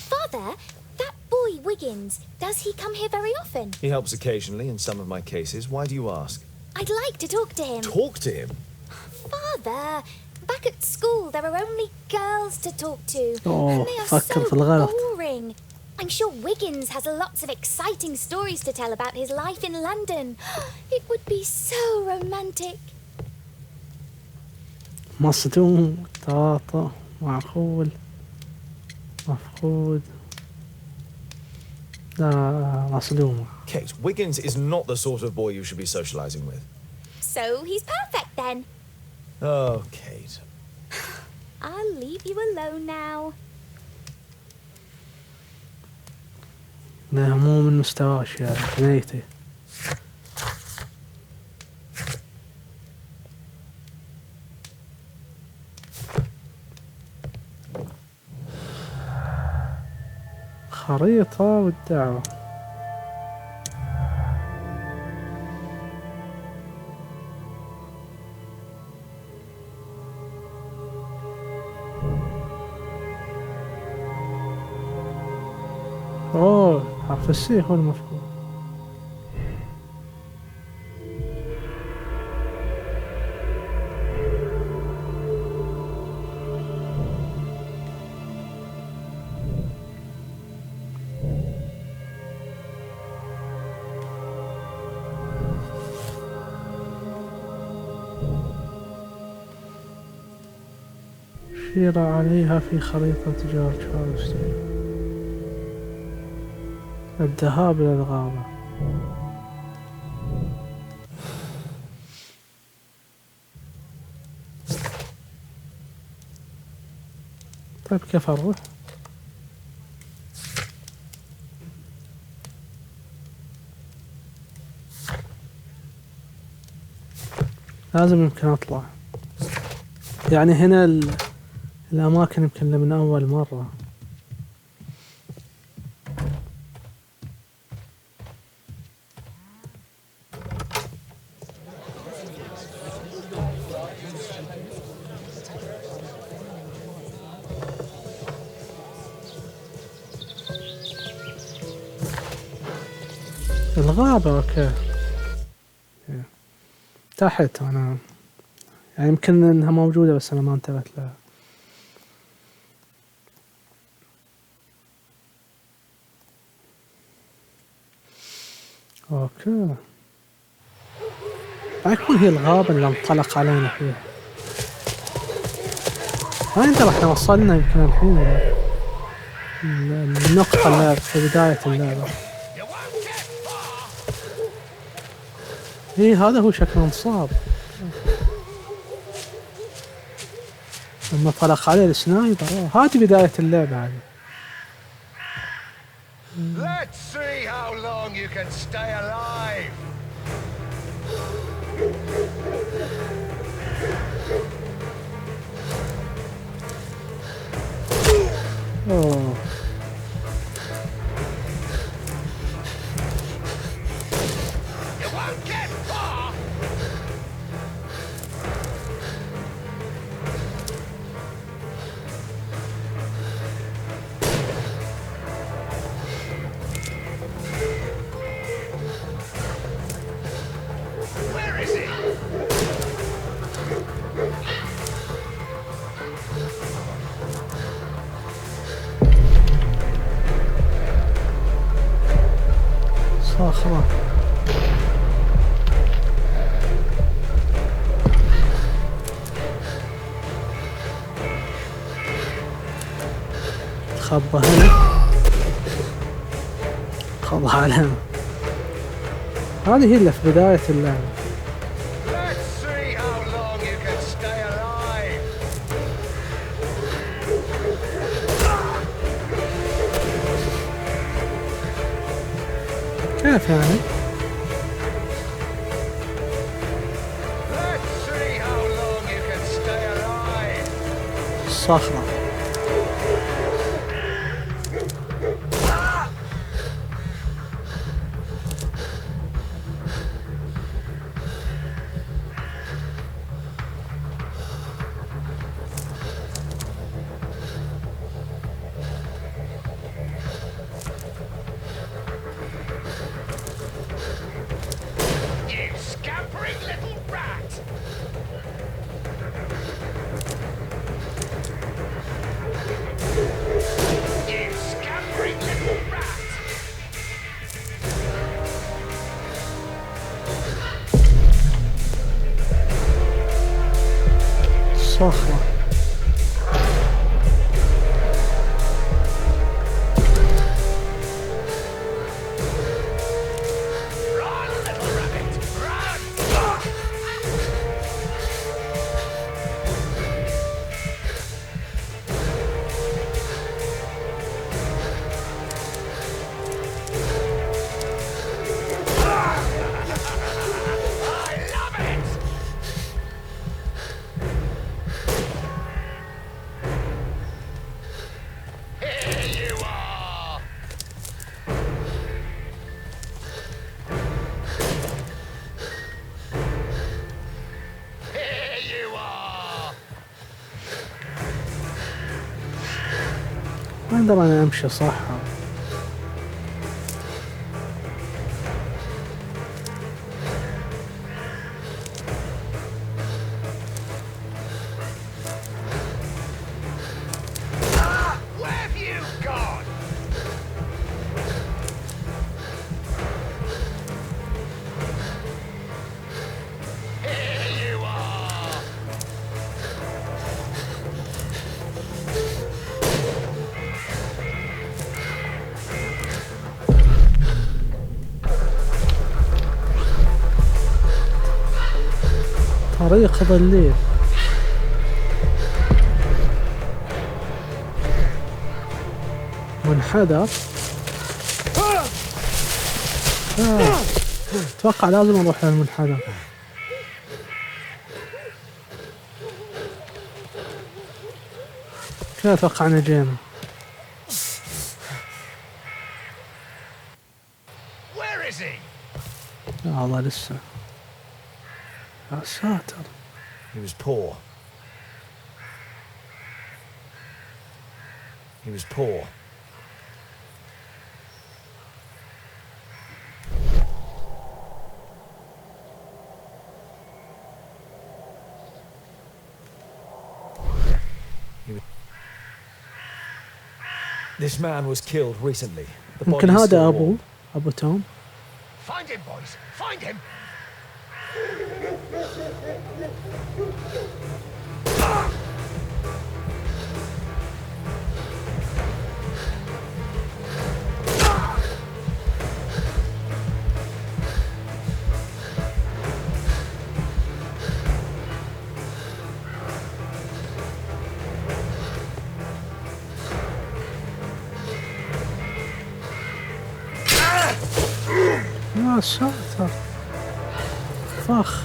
Father, that boy Wiggins, does he come here very often? He helps occasionally in some of my cases. Why do you ask? I'd like to talk to him. Talk to him? Father, back at school there are only girls to talk to. Oh, and they are فكر في so الغلط. boring. I'm sure Wiggins has lots of exciting stories to tell about his life in London. It would be so romantic. مصدوم. طاطا. معقول. مفقود. لا مصدومة. Kate, Wiggins is not the sort of boy you should be socializing with. So he's perfect then. Oh, Kate. I'll leave you alone now. لا مو من مستواش يا بنيتي. خريطة والدعوة. اوه حرف السي هو المفروض. أشير عليها في خريطة جورج هولمز. الذهاب إلى الغابة. طيب كيف أروح؟ لازم يمكن أطلع. يعني هنا الأماكن يمكن من أول مرة. الغابة اوكي تحت انا يعني يمكن انها موجودة بس انا ما انتبهت لها. اوكي رايكم هي الغابة اللي انطلق علينا فيها. ما انتبهنا وصلنا يمكن الحين النقطة اللي في بداية اللعبة. ايه هذا هو شكل انصاب لما طلق عليه السنايبر. هذه بداية اللعبة هذه. Let's see how long you can stay alive. اوه صاخرة. تخبى هنا خضع علامة. هذه هي اللي في بداية اللعبة. Let's see how long you can stay alive. كيف يعني؟ Let's see how long you can stay alive. الصخرة. You scampering little rat. You scampering little rat. الصخرة. Run, little rabbit, run! I love it! Here you are! Here you are! ما أقدر أنا أمشي صح. Where have you gone? Here you are! طريق ظليل. منحدر. اتوقع لازم اروح للمنحدر. كذا اتوقع نجينا. يا الله لسه. يا ساتر. He was poor. He was poor. This man was killed recently. The يمكن body is هذا still أبو توم. Find him, boys! Find him! يا ساتر. فخ.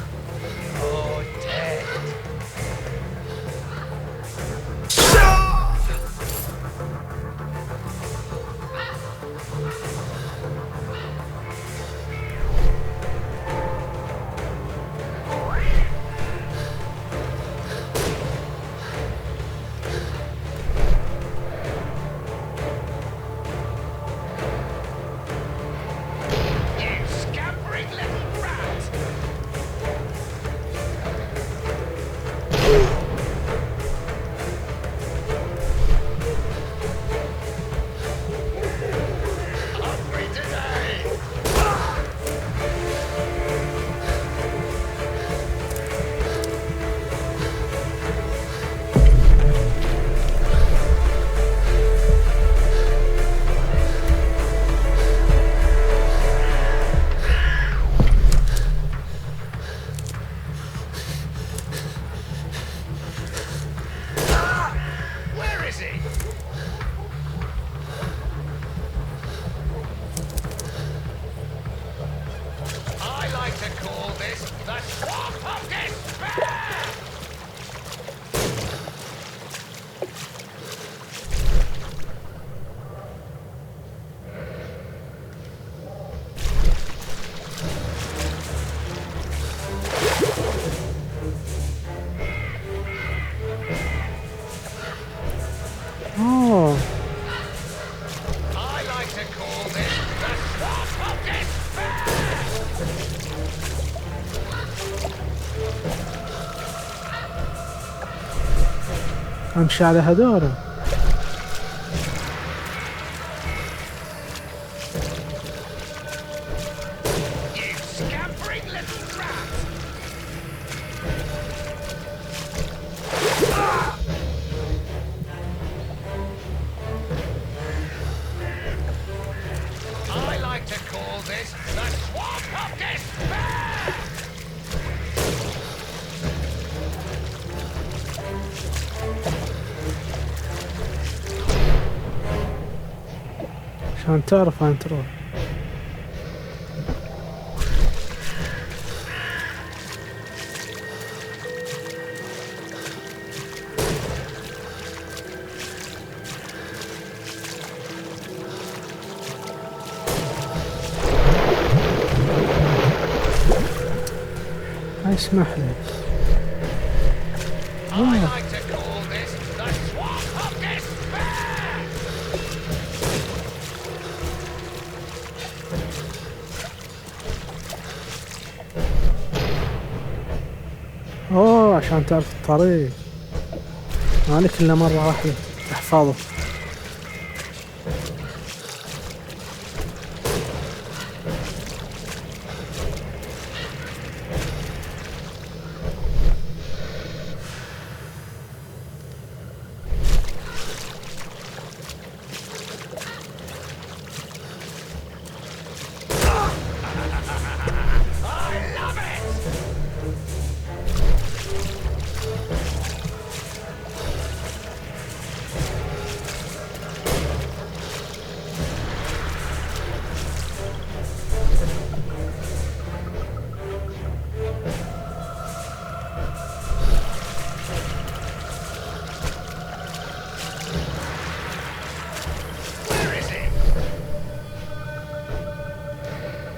امشي على هذول. عشان تعرف وين تروح. اسمح لي. اوه عشان تعرف الطريق، مالك الا مرة واحدة تحفظه.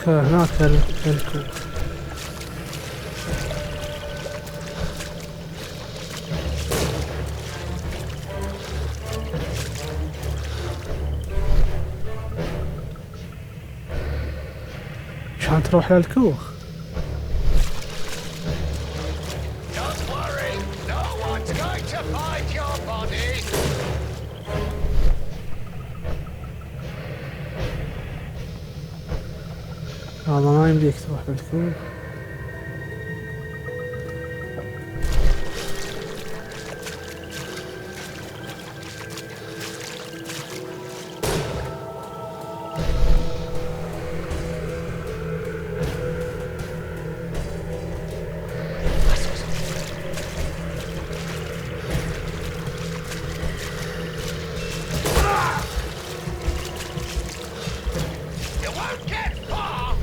هناك الكوخ. عشان تروح للكوخ. Don't worry, no one's going to find your body. هذا ما يمديك تروح للكوخ. You won't get far.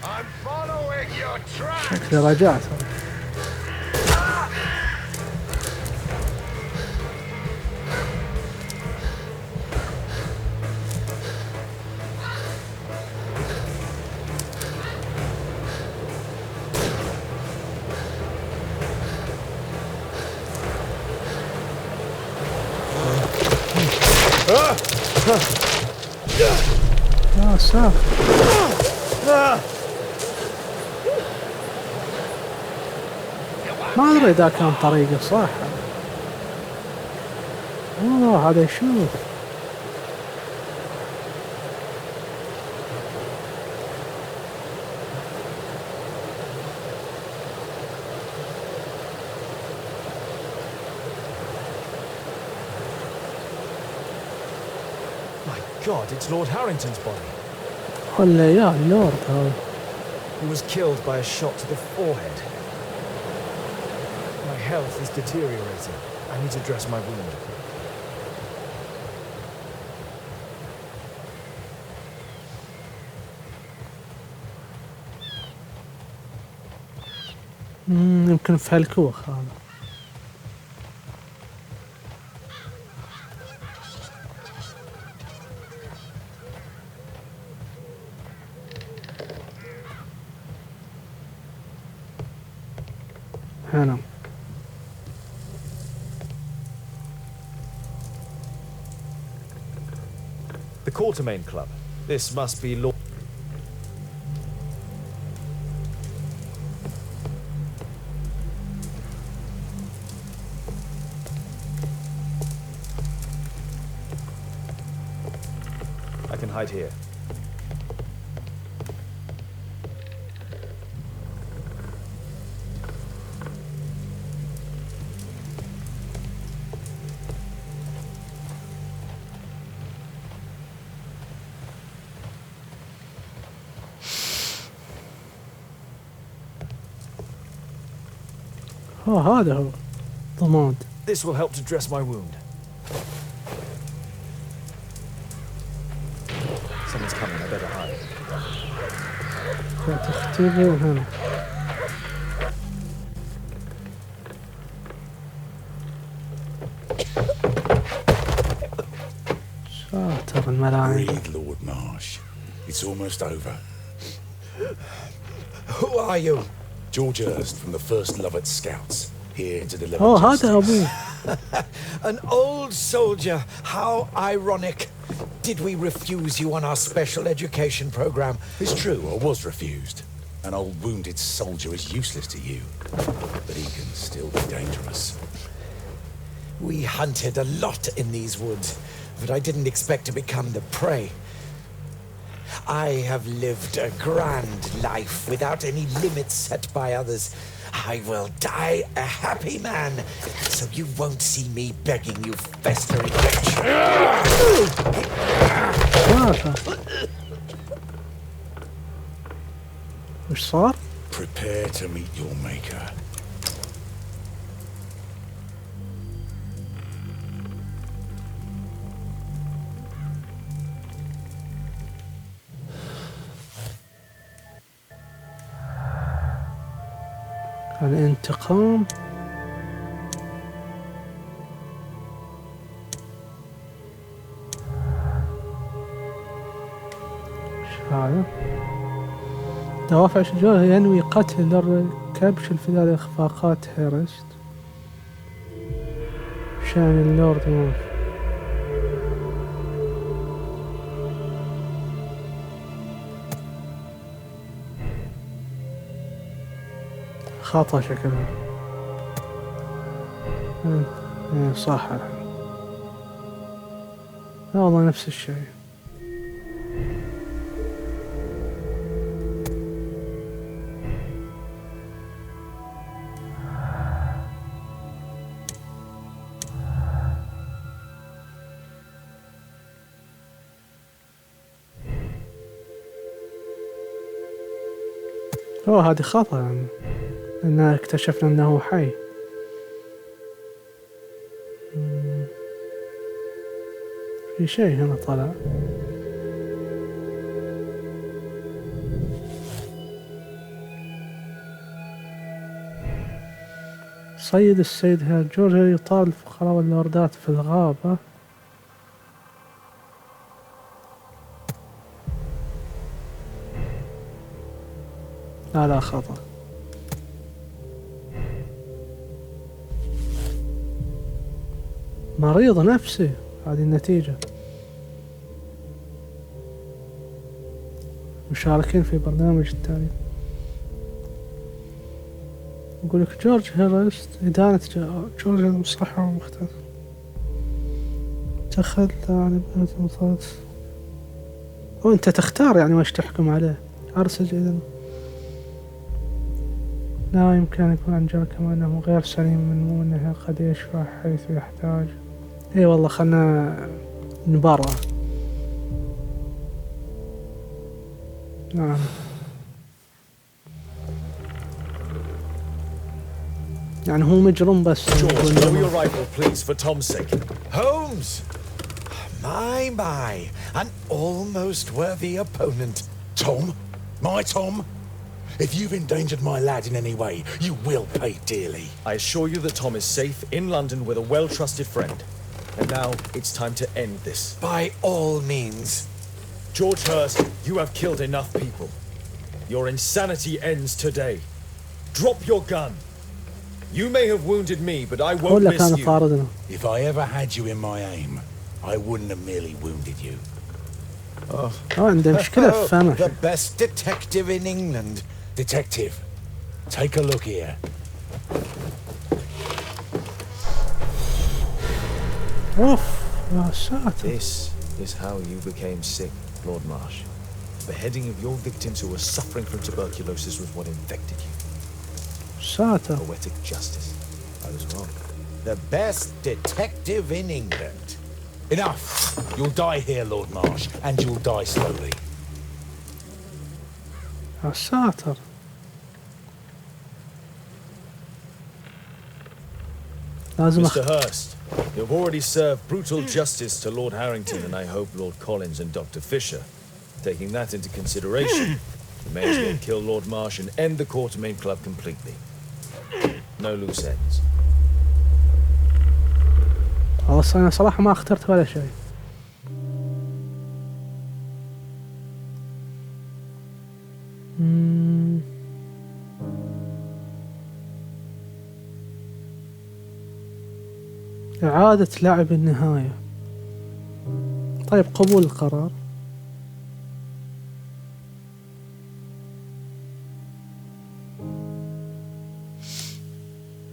I'm following your tracks. شكلي رجعت. يا ساتر. ما ادري اذا كان طريقه صح. اوه هذا يشوف. My God, it's Lord Harrington's body. ولا يا اللورد هذا. He was killed by a shot to the forehead. My health is deteriorating. I need to dress my wound. يمكن في هالكوخ هذا. هنا. The Quartermain Club. This must be Lord... I can hide here. هذا هو ضماد. This will help to dress my wound. Someone's coming, I better hide. تختيم هنا. شاطر الملاعين. Breathe, Lord Marsh. It's almost over. Who are you? George Hurst from the 1st Lovett Scouts, here to deliver هذا justice. أبوه. An old soldier. How ironic. Did we refuse you on our special education program? It's true, I was refused. An old wounded soldier is useless to you, but he can still be dangerous. We hunted a lot in these woods, but I didn't expect to become the prey. I have lived a grand life without any limits set by others. I will die a happy man, so you won't see me begging you festering wretch. وش صار؟ Prepare to meet your maker. الانتقام. ايش هذا؟ دوافع شجاعة ينوي قتل لورد كبش الفداء لإخفاقات هيرست. شان اللورد موف. خطأ شكلها. صح. لا والله نفس الشيء. هذه خطأ يعني. لأن اكتشفنا أنه حي. في شيء هنا طلع. صيد السيد هير جورج يطارد الفقراء واللوردات في الغابة. لا خطأ. مريض نفسي. هذه النتيجة. مشاركين في برنامج التعليم. يقول لك جورج هيرست إدانة جورج المصحة ومختلف تخلى عن بنات المصادر. وانت تختار يعني وش تحكم عليه. أرسج إذا لا يمكن أن يكون عن جرى كما أنه غير سليم من أنه قد يشفع حيث يحتاج. اي والله خلنا نبرع. نعم. يعني هو مجرم بس. George, know your rifle, please, for Tom's sake. Holmes! My, an almost worthy opponent. Tom? My Tom? If you've endangered my lad in any way, you will pay dearly. I assure you that Tom is safe in London with a well-trusted friend. And now it's time to end this. By all means. George Hurst, you have killed enough people. Your insanity ends today. Drop your gun. You may have wounded me, but I won't miss you. If I ever had you in my aim, I wouldn't have merely wounded you. عنده مشكلة في فمه. The best detective in England. Detective, take a look here. Oof, يا ساتر. This is how you became sick, Lord Marsh. Beheading of your victims who were suffering from tuberculosis was what infected you. ساتر. Poetic justice. I was wrong. The best detective in England. Enough! You'll die here, Lord Marsh, and you'll die slowly. يا ساتر. Mr. Hurst, you've already served brutal justice to Lord Harrington and I hope Lord Collins and Dr. Fisher. Taking that into consideration, you may as well kill Lord Marsh and end the Quartermain Club completely. No loose ends. خلاص أنا صراحة ما اخترت ولا شيء. إعادة لعب النهاية. طيب قبول القرار.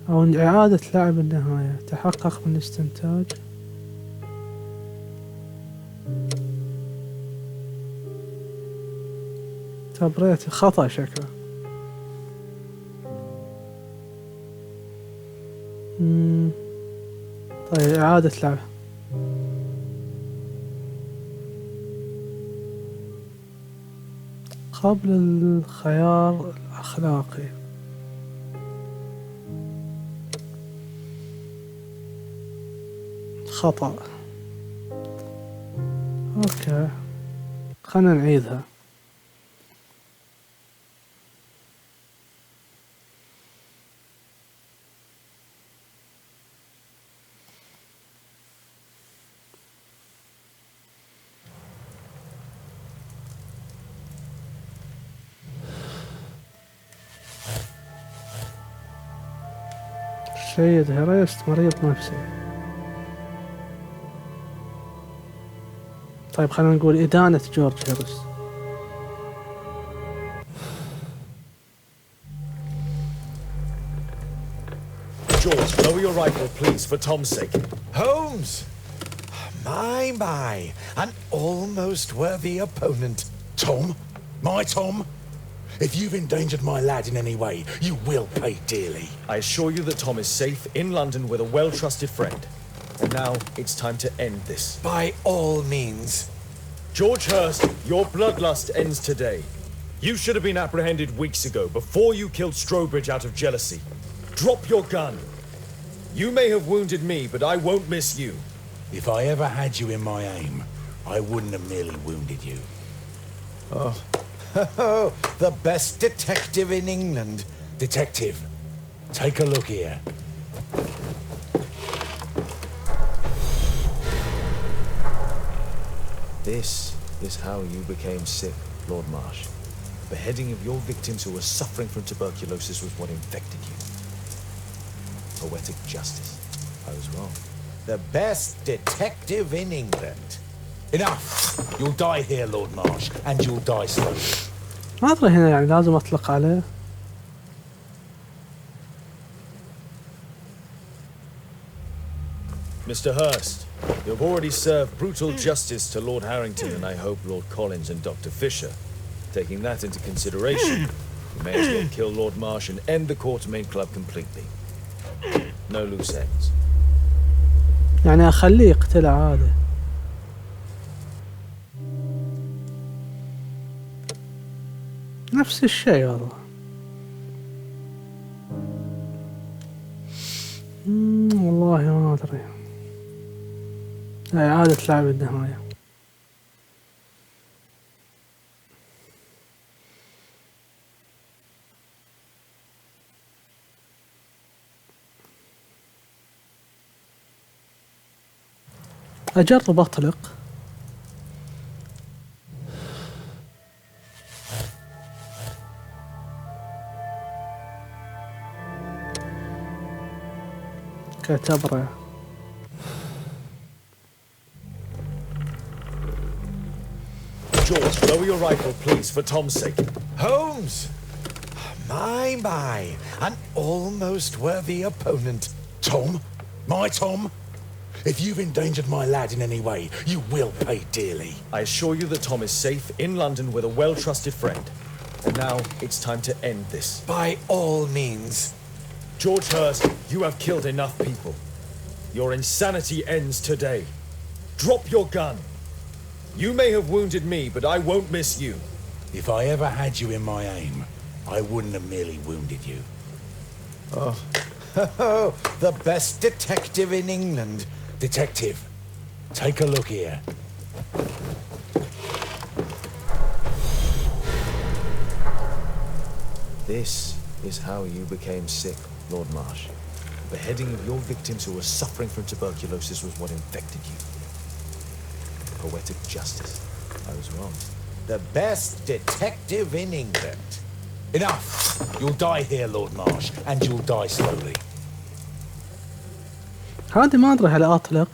أو إعادة لعب النهاية. تحقق من الاستنتاج. تبريت خطأ شكله. طيب إعادة لعبة. قبل الخيار الأخلاقي. خطأ. اوكي خلنا نعيدها. سيد هريست مريض نفسي. طيب خلينا نقول إدانة جورج هيرست. George, lower your rifle, please, for Tom's sake. Holmes! My, an almost worthy opponent. Tom? My Tom? If you've endangered my lad in any way, you will pay dearly. I assure you that Tom is safe in London with a well-trusted friend. And now it's time to end this. By all means. George Hurst, your bloodlust ends today. You should have been apprehended weeks ago, before you killed Strobridge out of jealousy. Drop your gun. You may have wounded me, but I won't miss you. If I ever had you in my aim, I wouldn't have merely wounded you. Oh, the best detective in England. Detective, take a look here. This is how you became sick, Lord Marsh. Beheading of your victims who were suffering from tuberculosis was what infected you. Poetic justice. I was wrong. The best detective in England. Enough! You'll die here, Lord Marsh, and you'll die slowly. ما أدري هنا يعني لازم أطلق عليه. Mr. Hurst, you've already served brutal justice to Lord Harrington and I hope Lord Collins and Dr. Fisher. Taking that into consideration, you may as well kill Lord Marsh and end the Quartermain Club completely. No loose ends. يعني أخليه يقتله عادي. نفس الشيء والله. والله ما أدري. إعادة لعب النهاية. أجرب أطلق. كتبرة. George, lower your rifle, please, for Tom's sake. Holmes! My, an almost worthy opponent. Tom? My Tom? If you've endangered my lad in any way, you will pay dearly. I assure you that Tom is safe in London with a well-trusted friend. And now it's time to end this. By all means. George Hurst, you have killed enough people. Your insanity ends today. Drop your gun. You may have wounded me, but I won't miss you. If I ever had you in my aim, I wouldn't have merely wounded you. Oh, the best detective in England. Detective, take a look here. This is how you became sick, Lord Marsh. Beheading of your victims who were suffering from tuberculosis was what infected you. Poetic justice. I was wrong. The best detective in England. Enough! You'll die here, Lord Marsh, and you'll die slowly. هذه ما أدري هل أطلق.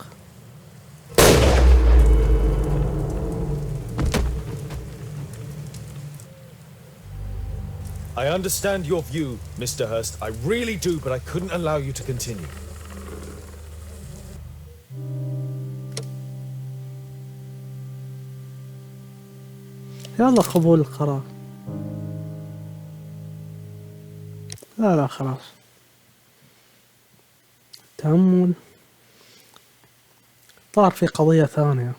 I understand your view, Mr. Hurst. I really do, but I couldn't allow you to continue. يلا قبول القرار. لا خلاص. تأمل. طار في قضية ثانية.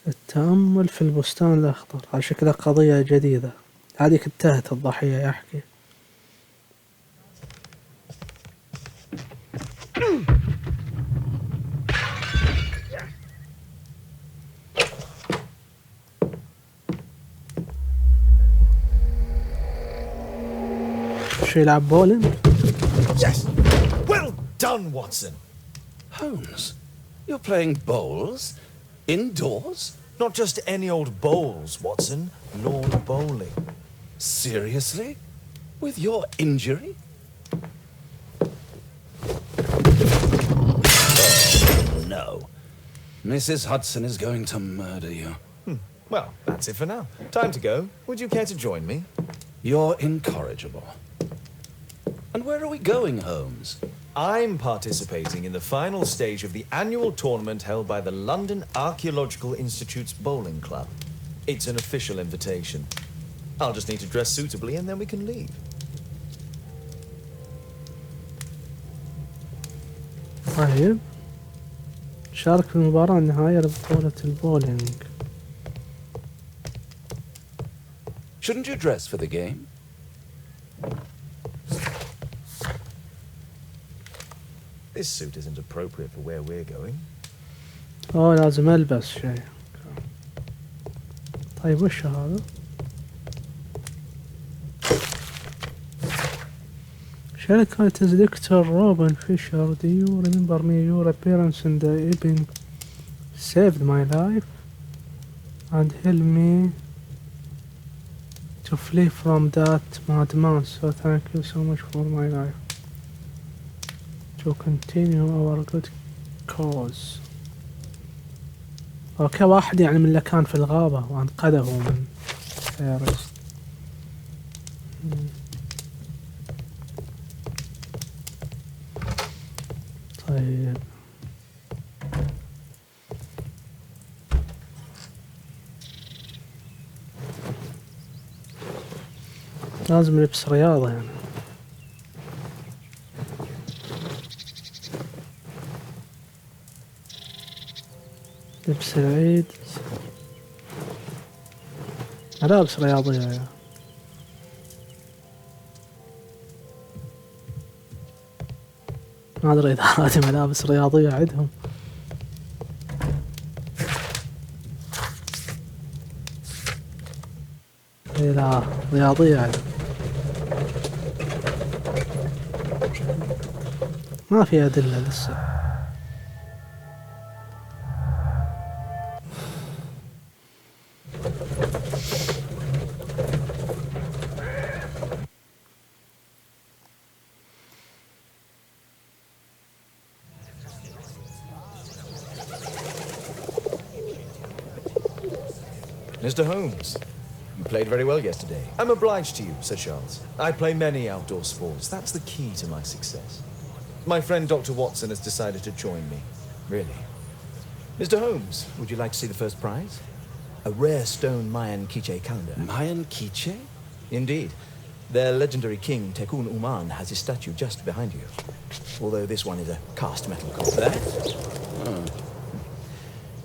التأمل في البستان الأخضر، على شكلها قضية جديدة. هذيك انتهت الضحية يحكي. شو يلعب بولينج؟ Yes! Well done, Watson! Holmes, you're playing bowls? Indoors? Not just any old bowls, Watson. Lawn bowling. Seriously? With your injury? Oh, no. Mrs. Hudson is going to murder you. Well, that's it for now. Time to go. Would you care to join me? You're incorrigible. And where are we going, Holmes? I'm participating in the final stage of the annual tournament held by the London Archaeological Institute's bowling club. It's an official invitation. I'll just need to dress suitably and then we can leave. طيب. شارك في المباراة النهائية لبطولة البولينج. Shouldn't you dress for the game? This suit isn't appropriate for where we're going. لازم ألبس شيء. طيب وش هذا؟ شركة دكتور روبن فيشر. Do you remember me? Your appearance in the evening saved my life and helped me to flee from that madman. So thank you so much for my life. To continue our good cause. اوكي، واحد يعني من اللي كان في الغابة وانقذه من فارس. طيب. لازم لبس رياضة يعني. لبس العيد. ملابس رياضية يعني. ما أدري إذا هذه ملابس رياضية عندهم. إيه لا، رياضية يعني. ما في أدلة لسه. Mr. Holmes, you played very well yesterday. I'm obliged to you, Sir Charles. I play many outdoor sports. That's the key to my success. My friend Dr. Watson has decided to join me. Really. Mr. Holmes, would you like to see the first prize? A rare stone Mayan Quiche calendar. Mayan Quiche? Indeed. Their legendary king, Tekun Uman, has his statue just behind you. Although this one is a cast metal copy. That? Oh.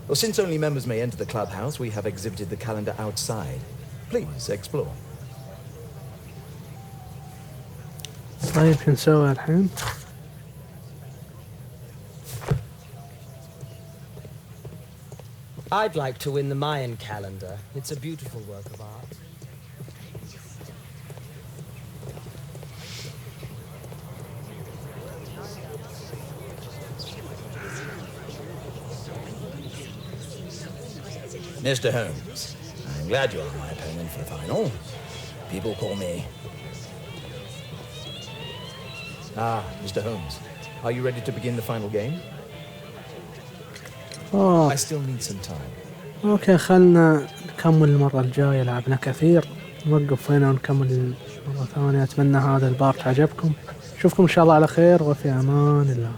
Well, since only members may enter the clubhouse, we have exhibited the calendar outside. Please, explore. طيب شو نسوي الحين؟ I'd like to win the Mayan calendar. It's a beautiful work of art. Mr. Holmes, I'm glad you are my opponent for the final. People call me... Mr. Holmes, are you ready to begin the final game? I still need some time. اوكي، خلنا نكمل المرة الجاية. لعبنا كثير، نوقف هنا ونكمل مرة ثانية. اتمنى هذا البارت عجبكم. اشوفكم ان شاء الله على خير وفي امان الله.